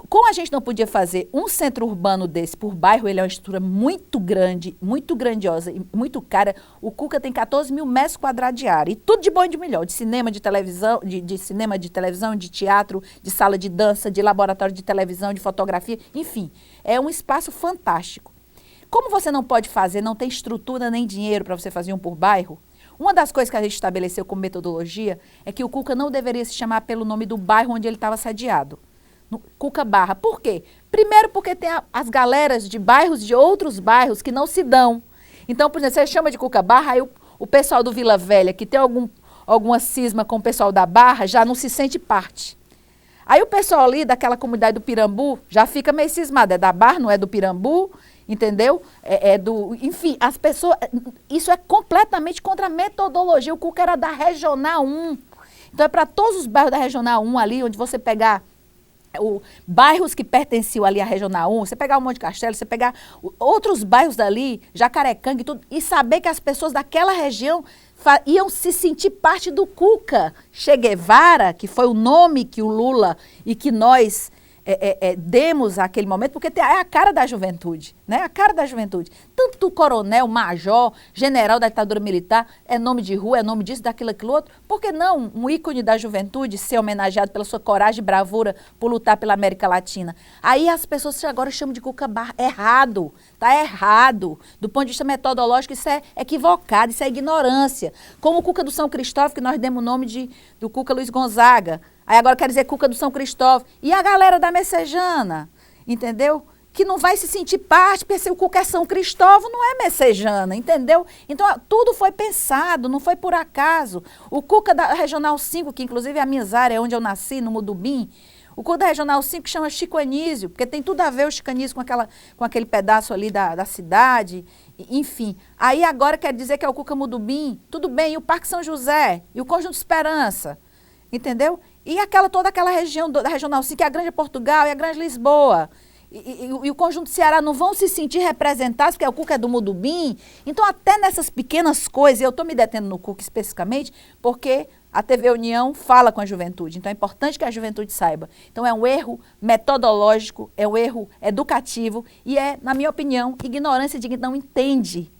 Como a gente não podia fazer um centro urbano desse por bairro, ele é uma estrutura muito grande, muito grandiosa e muito cara. O Cuca tem 14 mil metros quadrados de área. E tudo de bom e de melhor. De cinema, de televisão, de cinema, de televisão, de teatro, de sala de dança, de laboratório de televisão, de fotografia. Enfim, é um espaço fantástico. Como você não pode fazer, não tem estrutura nem dinheiro para você fazer um por bairro, uma das coisas que a gente estabeleceu como metodologia é que o Cuca não deveria se chamar pelo nome do bairro onde ele estava sediado. Cuca Barra. Por quê? Primeiro porque tem as galeras de bairros, de outros bairros que não se dão. Então, por exemplo, você chama de Cuca Barra, aí o pessoal do Vila Velha, que tem alguma cisma com o pessoal da Barra, já não se sente parte. Aí o pessoal ali daquela comunidade do Pirambu já fica meio cismado. É da Barra, não é do Pirambu, entendeu? Enfim, as pessoas... Isso é completamente contra a metodologia. O Cuca era da Regional 1. Então, é para todos os bairros da Regional 1 ali, onde você pegar... bairros que pertenciam ali à Regional 1, você pegar o Monte Castelo, você pegar outros bairros dali, Jacarecanga e tudo, e saber que as pessoas daquela região iam se sentir parte do Cuca Che Guevara, que foi o nome que o Lula e que nós demos àquele momento, porque é a cara da juventude, né? A cara da juventude. Tanto coronel, major, general da ditadura militar, é nome de rua, é nome disso, daquilo, aquilo outro. Por que não um ícone da juventude ser homenageado pela sua coragem e bravura por lutar pela América Latina? Aí as pessoas agora chamam de Cuca Barra. Errado, tá errado. Do ponto de vista metodológico, isso é equivocado, isso é ignorância. Como o Cuca do São Cristóvão, que nós demos o nome do Cuca Luiz Gonzaga. Aí agora quer dizer Cuca do São Cristóvão. E a galera da Messejana, entendeu? Que não vai se sentir parte, porque o Cuca é São Cristóvão, não é Messejana, entendeu? Então, tudo foi pensado, não foi por acaso. O Cuca da Regional 5, que inclusive é a minha área, onde eu nasci, no Mudubim, o Cuca da Regional 5 chama Chico Anísio, porque tem tudo a ver o Chico Anísio com aquele pedaço ali da cidade, enfim. Aí agora quer dizer que é o Cuca Mudubim, tudo bem, e o Parque São José, e o Conjunto Esperança, entendeu? E toda aquela região da Regional 5, que é a Grande Portugal e a Grande Lisboa. E o Conjunto Ceará não vão se sentir representados, porque o Cuca é do Mudubim. Então, até nessas pequenas coisas, eu estou me detendo no Cuca especificamente, porque A TV União fala com a juventude, então é importante que a juventude saiba. Então é um erro metodológico, é um erro educativo e é, na minha opinião, ignorância de quem não entende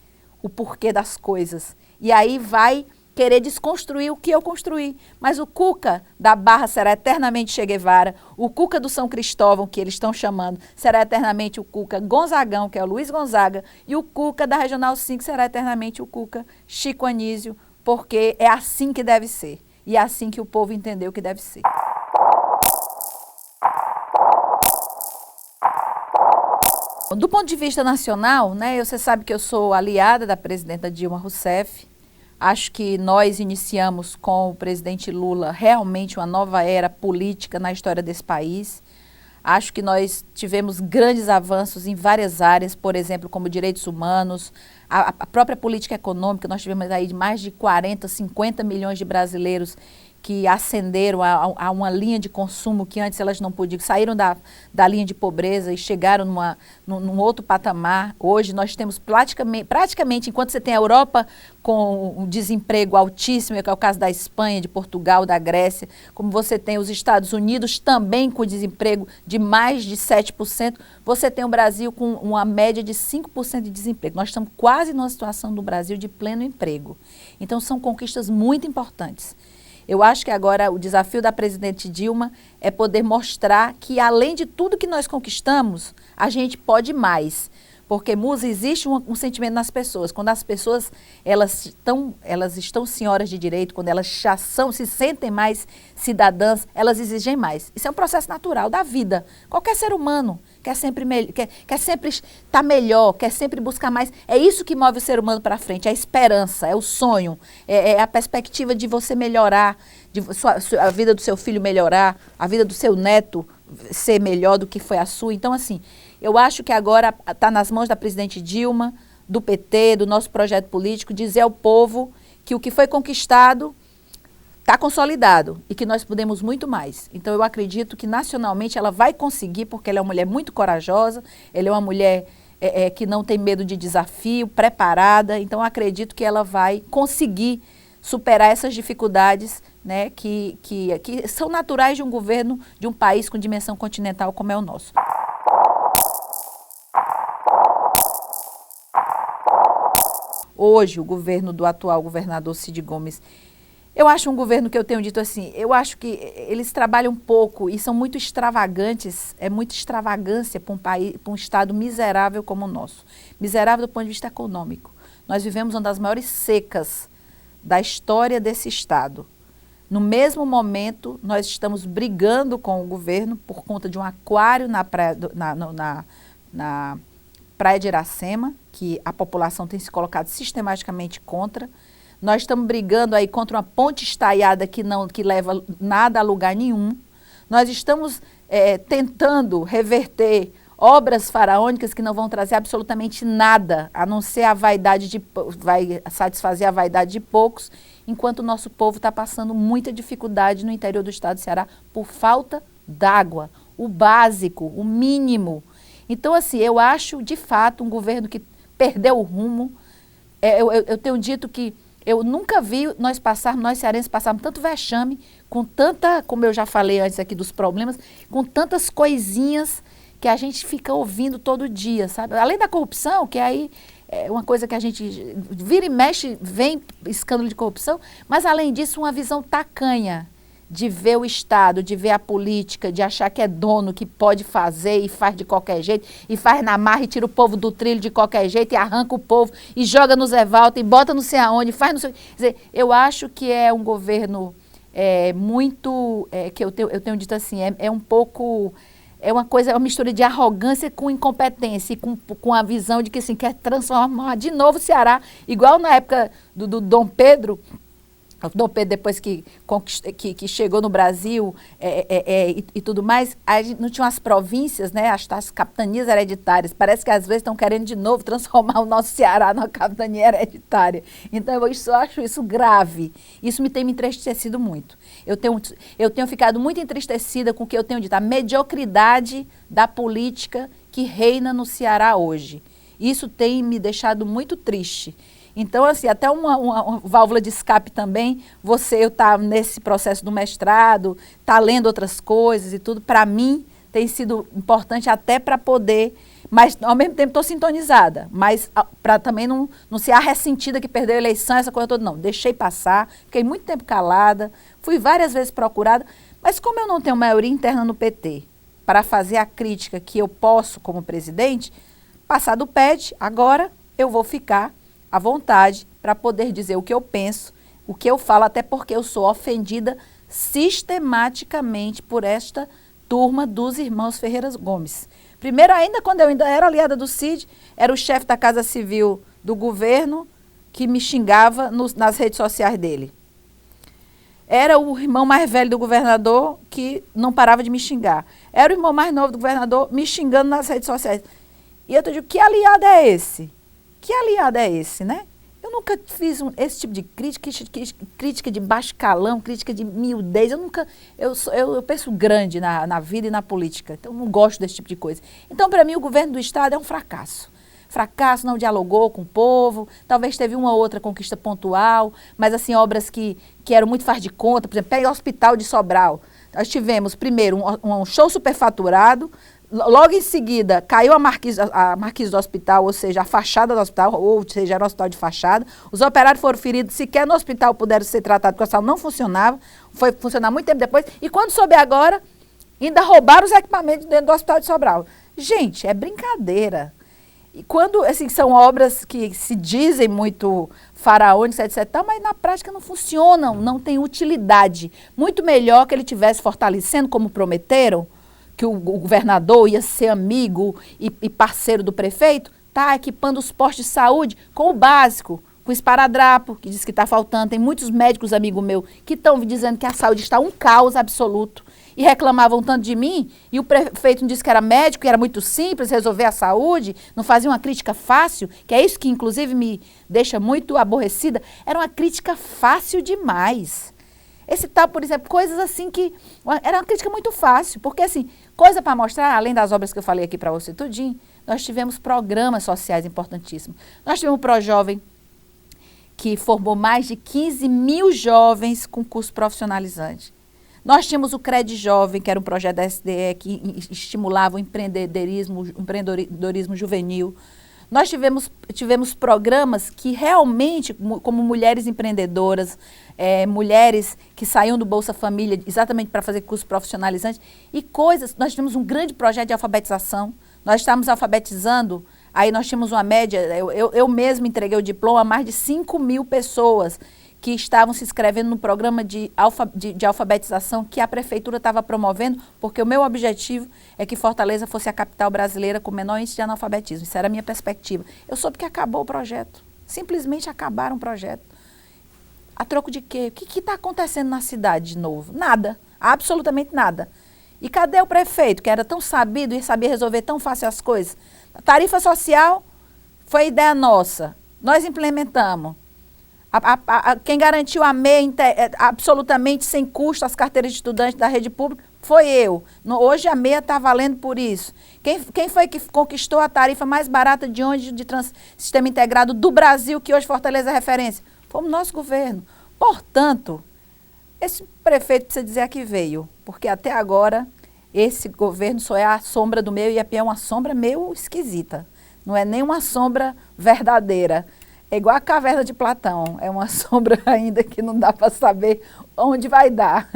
o porquê das coisas. E aí vai querer desconstruir o que eu construí. Mas o Cuca da Barra será eternamente Che Guevara, o Cuca do São Cristóvão, que eles estão chamando, será eternamente o Cuca Gonzagão, que é o Luiz Gonzaga, e o Cuca da Regional 5 será eternamente o Cuca Chico Anísio, porque é assim que deve ser. E é assim que o povo entendeu que deve ser. Do ponto de vista nacional, né, você sabe que eu sou aliada da presidenta Dilma Rousseff. Acho que nós iniciamos com o presidente Lula realmente uma nova era política na história desse país. Acho que nós tivemos grandes avanços em várias áreas, por exemplo, como direitos humanos, a própria política econômica. Nós tivemos aí mais de 40, 50 milhões de brasileiros que ascenderam a uma linha de consumo que antes elas não podiam, saíram da linha de pobreza e chegaram num outro patamar. Hoje nós temos praticamente, enquanto você tem a Europa com um desemprego altíssimo, que é o caso da Espanha, de Portugal, da Grécia, como você tem os Estados Unidos também com desemprego de mais de 7%, você tem o Brasil com uma média de 5% de desemprego. Nós estamos quase numa situação do Brasil de pleno emprego. Então são conquistas muito importantes. Eu acho que agora o desafio da presidente Dilma é poder mostrar que, além de tudo que nós conquistamos, a gente pode mais. Porque, Musa, existe um sentimento nas pessoas. Quando as pessoas elas estão senhoras de direito, quando elas já se sentem mais cidadãs, elas exigem mais. Isso é um processo natural da vida. Qualquer ser humano quer sempre estar melhor, quer sempre buscar mais. É isso que move o ser humano para frente, é a esperança, é o sonho, é a perspectiva de você melhorar, a vida do seu filho melhorar, a vida do seu neto ser melhor do que foi a sua. Então, assim, eu acho que agora está nas mãos da presidente Dilma, do PT, do nosso projeto político, dizer ao povo que o que foi conquistado está consolidado e que nós podemos muito mais. Então, eu acredito que nacionalmente ela vai conseguir, porque ela é uma mulher muito corajosa, ela é uma mulher que não tem medo de desafio, preparada. Então, eu acredito que ela vai conseguir superar essas dificuldades, né, que são naturais de um governo, de um país com dimensão continental como é o nosso. Hoje, o governo do atual governador Cid Gomes, eu acho um governo que eu tenho dito assim, eu acho que eles trabalham pouco e são muito extravagantes, é muita extravagância para um país, para um estado miserável como o nosso. Miserável do ponto de vista econômico. Nós vivemos uma das maiores secas da história desse estado. No mesmo momento, nós estamos brigando com o governo por conta de um aquário na praia de Iracema, que a população tem se colocado sistematicamente contra. Nós estamos brigando aí contra uma ponte estaiada que leva nada a lugar nenhum. Nós estamos tentando reverter obras faraônicas que não vão trazer absolutamente nada, a não ser a vaidade vai satisfazer a vaidade de poucos, enquanto o nosso povo está passando muita dificuldade no interior do estado do Ceará por falta d'água, o básico, o mínimo. Então, assim, eu acho, de fato, um governo que perdeu o rumo. Eu tenho dito que eu nunca vi nós cearenses passarmos tanto vexame, com tanta, como eu já falei antes aqui dos problemas, com tantas coisinhas que a gente fica ouvindo todo dia, sabe? Além da corrupção, que aí é uma coisa que a gente vira e mexe, vem escândalo de corrupção, mas além disso uma visão tacanha de ver o Estado, de ver a política, de achar que é dono, que pode fazer e faz de qualquer jeito, e faz na marra e tira o povo do trilho de qualquer jeito, e arranca o povo, e joga no Zé Walter, e bota não sei aonde, faz não sei... Quer dizer, eu acho que é um governo muito... que eu tenho dito assim, é um pouco... É uma mistura de arrogância com incompetência, e com a visão de que assim, quer transformar de novo o Ceará, igual na época do Dom Pedro. O Dom Pedro, depois que chegou no Brasil e tudo mais, não tinham as províncias, né, as capitanias hereditárias. Parece que às vezes estão querendo de novo transformar o nosso Ceará numa capitania hereditária. Então, eu acho isso grave. Isso tem me entristecido muito. Eu tenho ficado muito entristecida com o que eu tenho dito, a mediocridade da política que reina no Ceará hoje. Isso tem me deixado muito triste. Então, assim, até uma válvula de escape também, eu tá nesse processo do mestrado, tá lendo outras coisas e tudo, para mim tem sido importante até para poder, mas ao mesmo tempo estou sintonizada, mas para também não ser ressentida que perdeu a eleição, essa coisa toda, não. Deixei passar, fiquei muito tempo calada, fui várias vezes procurada, mas como eu não tenho maioria interna no PT para fazer a crítica que eu posso como presidente, passar do PED, agora eu vou ficar à vontade para poder dizer o que eu penso, o que eu falo, até porque eu sou ofendida sistematicamente por esta turma dos irmãos Ferreira Gomes. Primeiro, ainda quando eu ainda era aliada do Cid, era o chefe da Casa Civil do governo que me xingava nas redes sociais dele. Era o irmão mais velho do governador que não parava de me xingar. Era o irmão mais novo do governador me xingando nas redes sociais. E eu digo, que aliado é esse? Que aliado é esse, né? Eu nunca fiz esse tipo de crítica de baixo calão, crítica de miudez. Eu penso grande na vida e na política, então não gosto desse tipo de coisa. Então, para mim, o governo do Estado é um fracasso. Fracasso, não dialogou com o povo, talvez teve uma outra conquista pontual, mas assim, obras que eram muito faz de conta, por exemplo, pega o Hospital de Sobral. Nós tivemos, primeiro, um show superfaturado. Logo em seguida, caiu a marquise do hospital, ou seja, a fachada do hospital, ou seja, era um hospital de fachada. Os operários foram feridos, sequer no hospital puderam ser tratados, porque o hospital não funcionava. Foi funcionar muito tempo depois. E quando soube agora, ainda roubaram os equipamentos dentro do Hospital de Sobral. Gente, é brincadeira. E quando, assim, são obras que se dizem muito faraônicas, etc., mas na prática não funcionam, não tem utilidade. Muito melhor que ele tivesse fortalecendo, como prometeram, que o governador ia ser amigo e parceiro do prefeito, está equipando os postos de saúde com o básico, com esparadrapo, que diz que está faltando. Tem muitos médicos, amigo meu, que estão dizendo que a saúde está um caos absoluto e reclamavam tanto de mim, e o prefeito não disse que era médico, que era muito simples resolver a saúde, não fazia uma crítica fácil, que é isso que inclusive me deixa muito aborrecida. Era uma crítica fácil demais. Esse tal, por exemplo, coisas assim que... Era uma crítica muito fácil, porque assim, coisa para mostrar, além das obras que eu falei aqui para você tudinho, nós tivemos programas sociais importantíssimos. Nós tivemos o ProJovem, que formou mais de 15 mil jovens com curso profissionalizante. Nós tínhamos o Cred Jovem, que era um projeto da SDE que estimulava o empreendedorismo juvenil. Nós tivemos programas que realmente, como mulheres empreendedoras, mulheres que saíam do Bolsa Família exatamente para fazer curso profissionalizante e coisas. Nós tivemos um grande projeto de alfabetização. Nós estávamos alfabetizando, aí nós tínhamos uma média, eu mesma entreguei o diploma a mais de 5 mil pessoas que estavam se inscrevendo no programa de alfabetização que a prefeitura estava promovendo, porque o meu objetivo é que Fortaleza fosse a capital brasileira com menor índice de analfabetismo. Isso era a minha perspectiva. Eu soube que acabou o projeto. Simplesmente acabaram o projeto. A troco de quê? O que está acontecendo na cidade de novo? Nada. Absolutamente nada. E cadê o prefeito, que era tão sabido e sabia resolver tão fácil as coisas? A tarifa social foi ideia nossa. Nós implementamos. Quem garantiu a MEI absolutamente sem custo as carteiras de estudante da rede pública foi eu. Hoje a MEI está valendo por isso. Quem foi que conquistou a tarifa mais barata de sistema integrado do Brasil, que hoje Fortaleza é referência? Foi o nosso governo. Portanto, esse prefeito precisa dizer a que veio, porque até agora esse governo só é a sombra do meu, e é uma sombra meio esquisita. Não é nem uma sombra verdadeira. É igual a caverna de Platão, é uma sombra ainda que não dá para saber onde vai dar.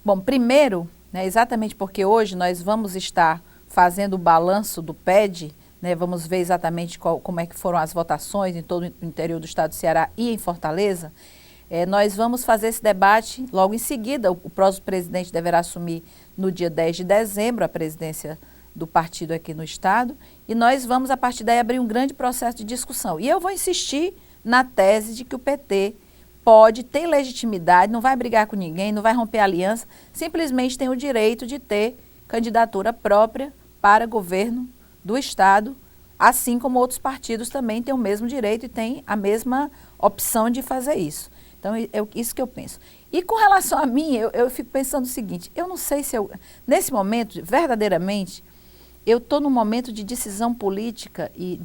Bom, primeiro, né, exatamente porque hoje nós vamos estar fazendo o balanço do PED, né, vamos ver exatamente como é que foram as votações em todo o interior do estado do Ceará e em Fortaleza. Nós vamos fazer esse debate logo em seguida. O próximo presidente deverá assumir no dia 10 de dezembro a presidência do partido aqui no estado, e nós vamos, a partir daí, abrir um grande processo de discussão. E eu vou insistir na tese de que o PT pode ter legitimidade, não vai brigar com ninguém, não vai romper aliança, simplesmente tem o direito de ter candidatura própria para governo do estado, assim como outros partidos também têm o mesmo direito e têm a mesma opção de fazer isso. Então, Então, é isso que eu penso. E com relação a mim, eu fico pensando o seguinte, eu não sei se nesse momento, verdadeiramente, eu estou num momento de decisão política e,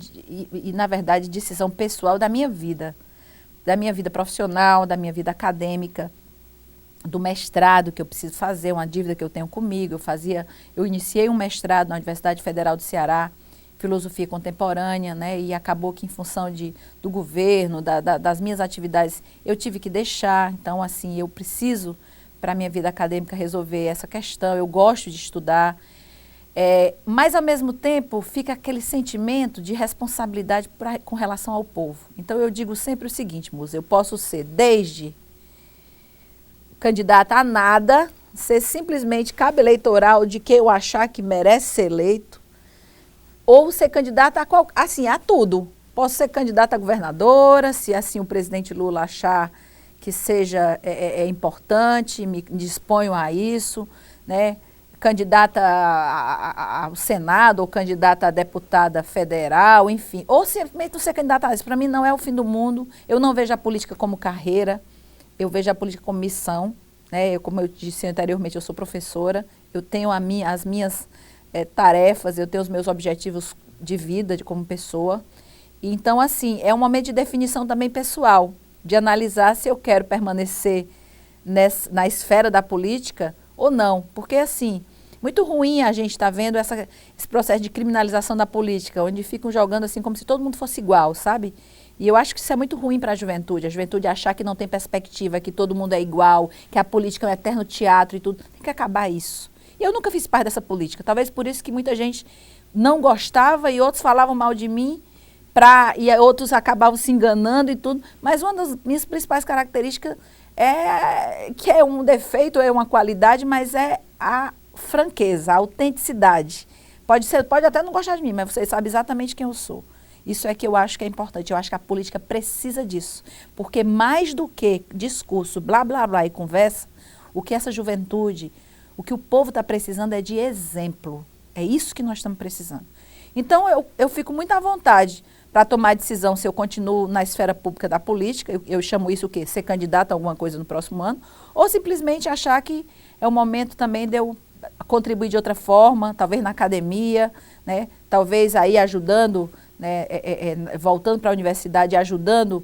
na verdade, decisão pessoal da minha vida profissional, da minha vida acadêmica, do mestrado que eu preciso fazer, uma dívida que eu tenho comigo. Eu iniciei um mestrado na Universidade Federal do Ceará, filosofia contemporânea, né, e acabou que em função do governo, das minhas atividades, eu tive que deixar. Então, assim, eu preciso, para a minha vida acadêmica, resolver essa questão. Eu gosto de estudar, mas, ao mesmo tempo, fica aquele sentimento de responsabilidade com relação ao povo. Então, eu digo sempre o seguinte, Musa, eu posso ser desde candidata a nada, ser simplesmente cabo eleitoral de quem eu achar que merece ser eleito, ou ser candidata a tudo. Posso ser candidata a governadora, se assim o presidente Lula achar que seja importante, me disponho a isso, né? Candidata ao Senado, ou candidata a deputada federal, enfim. Ou simplesmente ser candidata a isso. Para mim não é o fim do mundo. Eu não vejo a política como carreira, eu vejo a política como missão, né? Como eu disse anteriormente, eu sou professora, eu tenho as minhas tarefas, eu tenho os meus objetivos de vida como pessoa. E, então, assim, é um momento de definição também pessoal, de analisar se eu quero permanecer na esfera da política ou não. Porque, assim, muito ruim a gente estar vendo esse processo de criminalização da política, onde ficam jogando assim como se todo mundo fosse igual, sabe? E eu acho que isso é muito ruim para a juventude achar que não tem perspectiva, que todo mundo é igual, que a política é um eterno teatro e tudo. Tem que acabar isso. E eu nunca fiz parte dessa política, talvez por isso que muita gente não gostava e outros falavam mal de mim, e outros acabavam se enganando e tudo. Mas uma das minhas principais características que é um defeito, é uma qualidade, mas é a franqueza, a autenticidade. Pode até não gostar de mim, mas você sabe exatamente quem eu sou. Isso é que eu acho que é importante. Eu acho que a política precisa disso. Porque mais do que discurso, blá, blá, blá e conversa, o que essa juventude, o que o povo está precisando é de exemplo. É isso que nós estamos precisando. Então, eu fico muito à vontade para tomar decisão se eu continuo na esfera pública da política, eu chamo isso o quê? Ser candidata a alguma coisa no próximo ano, ou simplesmente achar que é o momento também de eu contribuir de outra forma, talvez na academia, né? Talvez aí ajudando, né? Voltando para a universidade, ajudando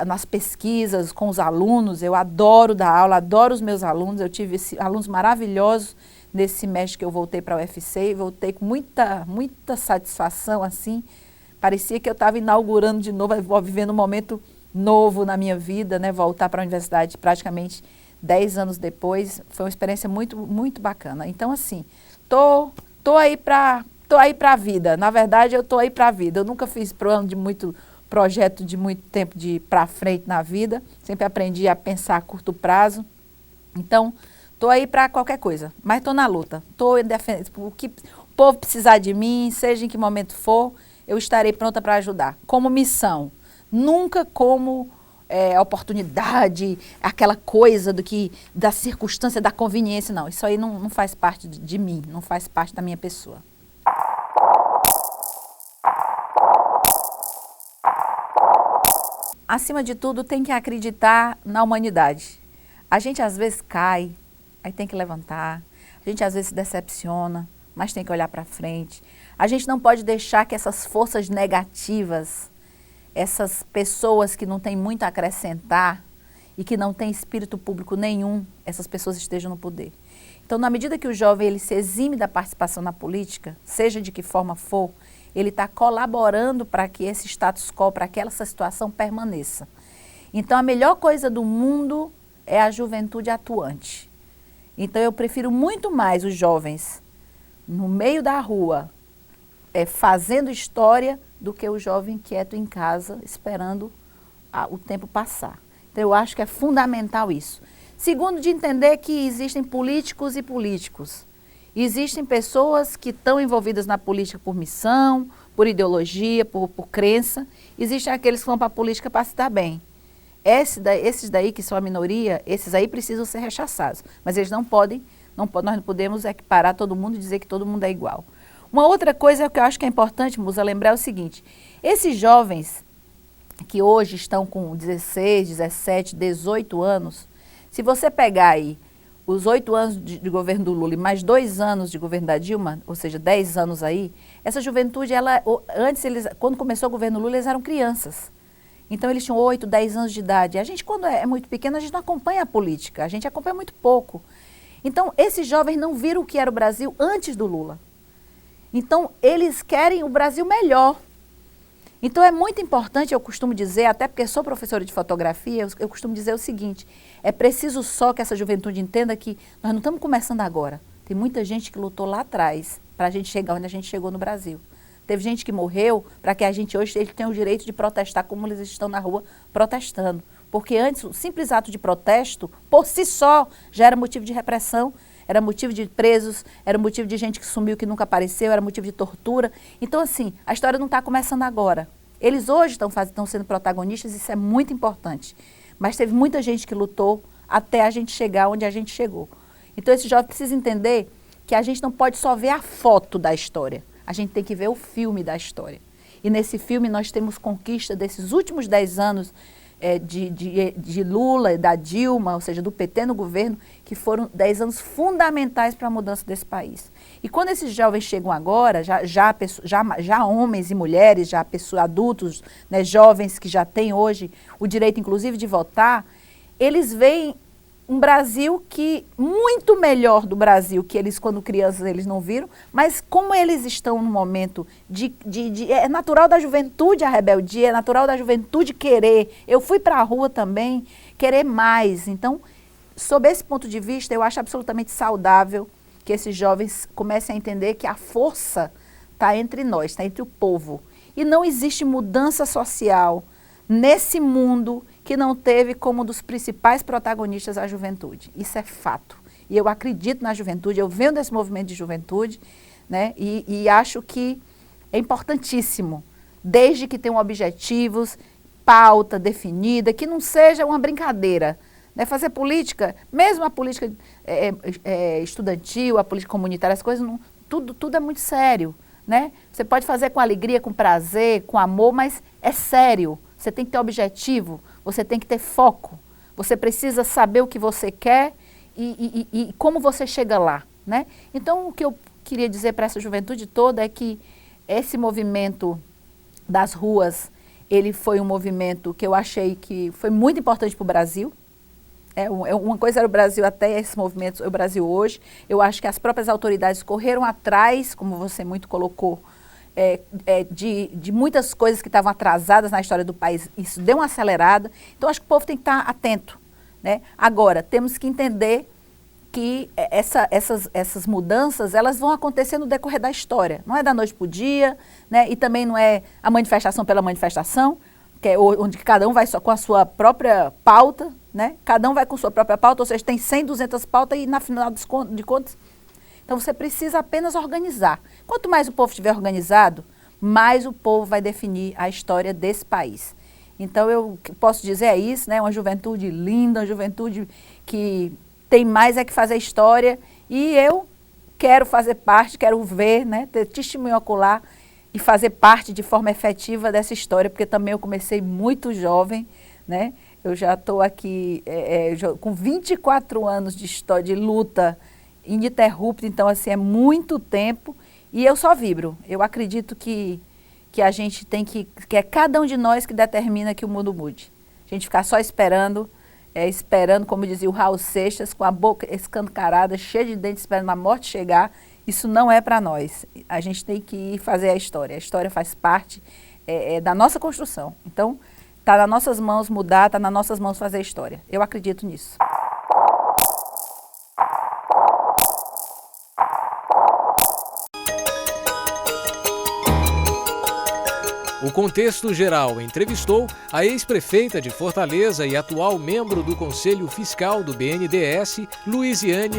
nas pesquisas com os alunos. Eu adoro dar aula, adoro os meus alunos, eu tive alunos maravilhosos nesse semestre que eu voltei para a UFC, e voltei com muita satisfação, assim. Parecia que eu estava inaugurando de novo, vivendo um momento novo na minha vida, né? Voltar para a universidade praticamente 10 anos depois, foi uma experiência muito, muito bacana. Então, assim, tô aí para a vida. Na verdade, eu tô aí para a vida. Eu nunca fiz projeto de muito tempo de para frente na vida. Sempre aprendi a pensar a curto prazo. Então, tô aí para qualquer coisa, mas tô na luta. Tô defendendo o que o povo precisar de mim, seja em que momento for, eu estarei pronta para ajudar. Como missão, nunca como oportunidade, aquela coisa da circunstância, da conveniência, não. Isso aí não faz parte de mim, não faz parte da minha pessoa. Acima de tudo, tem que acreditar na humanidade. A gente às vezes cai, aí tem que levantar. A gente às vezes se decepciona, mas tem que olhar para frente. A gente não pode deixar que essas forças negativas, essas pessoas que não têm muito a acrescentar e que não têm espírito público nenhum, essas pessoas estejam no poder. Então, na medida que o jovem ele se exime da participação na política, seja de que forma for, ele está colaborando para que esse status quo, para que essa situação permaneça. Então, a melhor coisa do mundo é a juventude atuante. Então, eu prefiro muito mais os jovens no meio da rua, fazendo história, do que o jovem quieto em casa, esperando o tempo passar. Então, eu acho que é fundamental isso. Segundo, de entender que existem políticos e políticos. Existem pessoas que estão envolvidas na política por missão, por ideologia, por crença. Existem aqueles que vão para a política para se dar bem. Esses daí que são a minoria, esses aí precisam ser rechaçados. Mas eles nós não podemos equiparar todo mundo e dizer que todo mundo é igual. Uma outra coisa que eu acho que é importante, Musa, lembrar é o seguinte: esses jovens, que hoje estão com 16, 17, 18 anos, se você pegar aí os 8 anos de governo do Lula e mais 2 anos de governo da Dilma, ou seja, 10 anos aí, essa juventude, quando começou o governo Lula, eles eram crianças. Então, eles tinham 8, 10 anos de idade. A gente, quando é muito pequeno, a gente não acompanha a política, a gente acompanha muito pouco. Então, esses jovens não viram o que era o Brasil antes do Lula. Então, eles querem o Brasil melhor. Então, é muito importante, eu costumo dizer, até porque sou professora de fotografia, eu costumo dizer o seguinte, é preciso só que essa juventude entenda que nós não estamos começando agora. Tem muita gente que lutou lá atrás para a gente chegar onde a gente chegou no Brasil. Teve gente que morreu para que a gente hoje tenha o direito de protestar como eles estão na rua protestando. Porque antes, o simples ato de protesto, por si só, já era motivo de repressão, era motivo de presos, era motivo de gente que sumiu, que nunca apareceu, era motivo de tortura. Então, assim, a história não está começando agora. Eles hoje estão sendo protagonistas, isso é muito importante. Mas teve muita gente que lutou até a gente chegar onde a gente chegou. Então, esse jovem precisa entender que a gente não pode só ver a foto da história, a gente tem que ver o filme da história. E nesse filme nós temos conquista desses últimos 10 anos de Lula e da Dilma, ou seja, do PT no governo, que foram 10 anos fundamentais para a mudança desse país. E quando esses jovens chegam agora, já homens e mulheres, já adultos, né, jovens que já têm hoje o direito, inclusive, de votar, eles veem um Brasil muito melhor do Brasil que eles, quando crianças, eles não viram, mas como eles estão no momento é natural da juventude a rebeldia, é natural da juventude querer. Eu fui para a rua também, querer mais. Então, sob esse ponto de vista, eu acho absolutamente saudável que esses jovens comecem a entender que a força está entre nós, está entre o povo. E não existe mudança social nesse mundo que não teve como um dos principais protagonistas a juventude. Isso é fato. E eu acredito na juventude, eu venho desse movimento de juventude, né? E acho que é importantíssimo, desde que tenham objetivos, pauta definida, que não seja uma brincadeira. Né? Fazer política, mesmo a política estudantil, a política comunitária, as coisas, tudo é muito sério. Né? Você pode fazer com alegria, com prazer, com amor, mas é sério. Você tem que ter objetivo, você tem que ter foco. Você precisa saber o que você quer e como você chega lá. Né? Então, o que eu queria dizer para essa juventude toda é que esse movimento das ruas, ele foi um movimento que eu achei que foi muito importante para o Brasil. Uma coisa era o Brasil até esse movimento, o Brasil hoje. Eu acho que as próprias autoridades correram atrás, como você muito colocou, de muitas coisas que estavam atrasadas na história do país. Isso deu uma acelerada. Então, acho que o povo tem que estar atento. Né? Agora, temos que entender que essas mudanças, elas vão acontecer no decorrer da história. Não é da noite para o dia, né? E também não é a manifestação pela manifestação, que é onde cada um vai só com a sua própria pauta, né? Cada um vai com sua própria pauta, ou seja, tem 100, 200 pautas e, na final de contas, então você precisa apenas organizar. Quanto mais o povo estiver organizado, mais o povo vai definir a história desse país. Então, eu posso dizer é isso, né? Uma juventude linda, uma juventude que tem mais que fazer história, e eu quero fazer parte, quero ver, né? Ter testemunho ocular e fazer parte de forma efetiva dessa história, porque também eu comecei muito jovem, né? Eu já estou aqui com 24 anos de história, de luta ininterrupta, então, assim, é muito tempo, e eu só vibro. Eu acredito que a gente tem que é cada um de nós que determina que o mundo mude. A gente ficar só esperando, como dizia o Raul Seixas, com a boca escancarada, cheia de dentes, esperando a morte chegar, isso não é para nós. A gente tem que ir fazer a história. A história faz parte da nossa construção. Então, está nas nossas mãos mudar, está nas nossas mãos fazer a história. Eu acredito nisso.
O Contexto Geral entrevistou a ex-prefeita de Fortaleza e atual membro do Conselho Fiscal do BNDES, Luiziane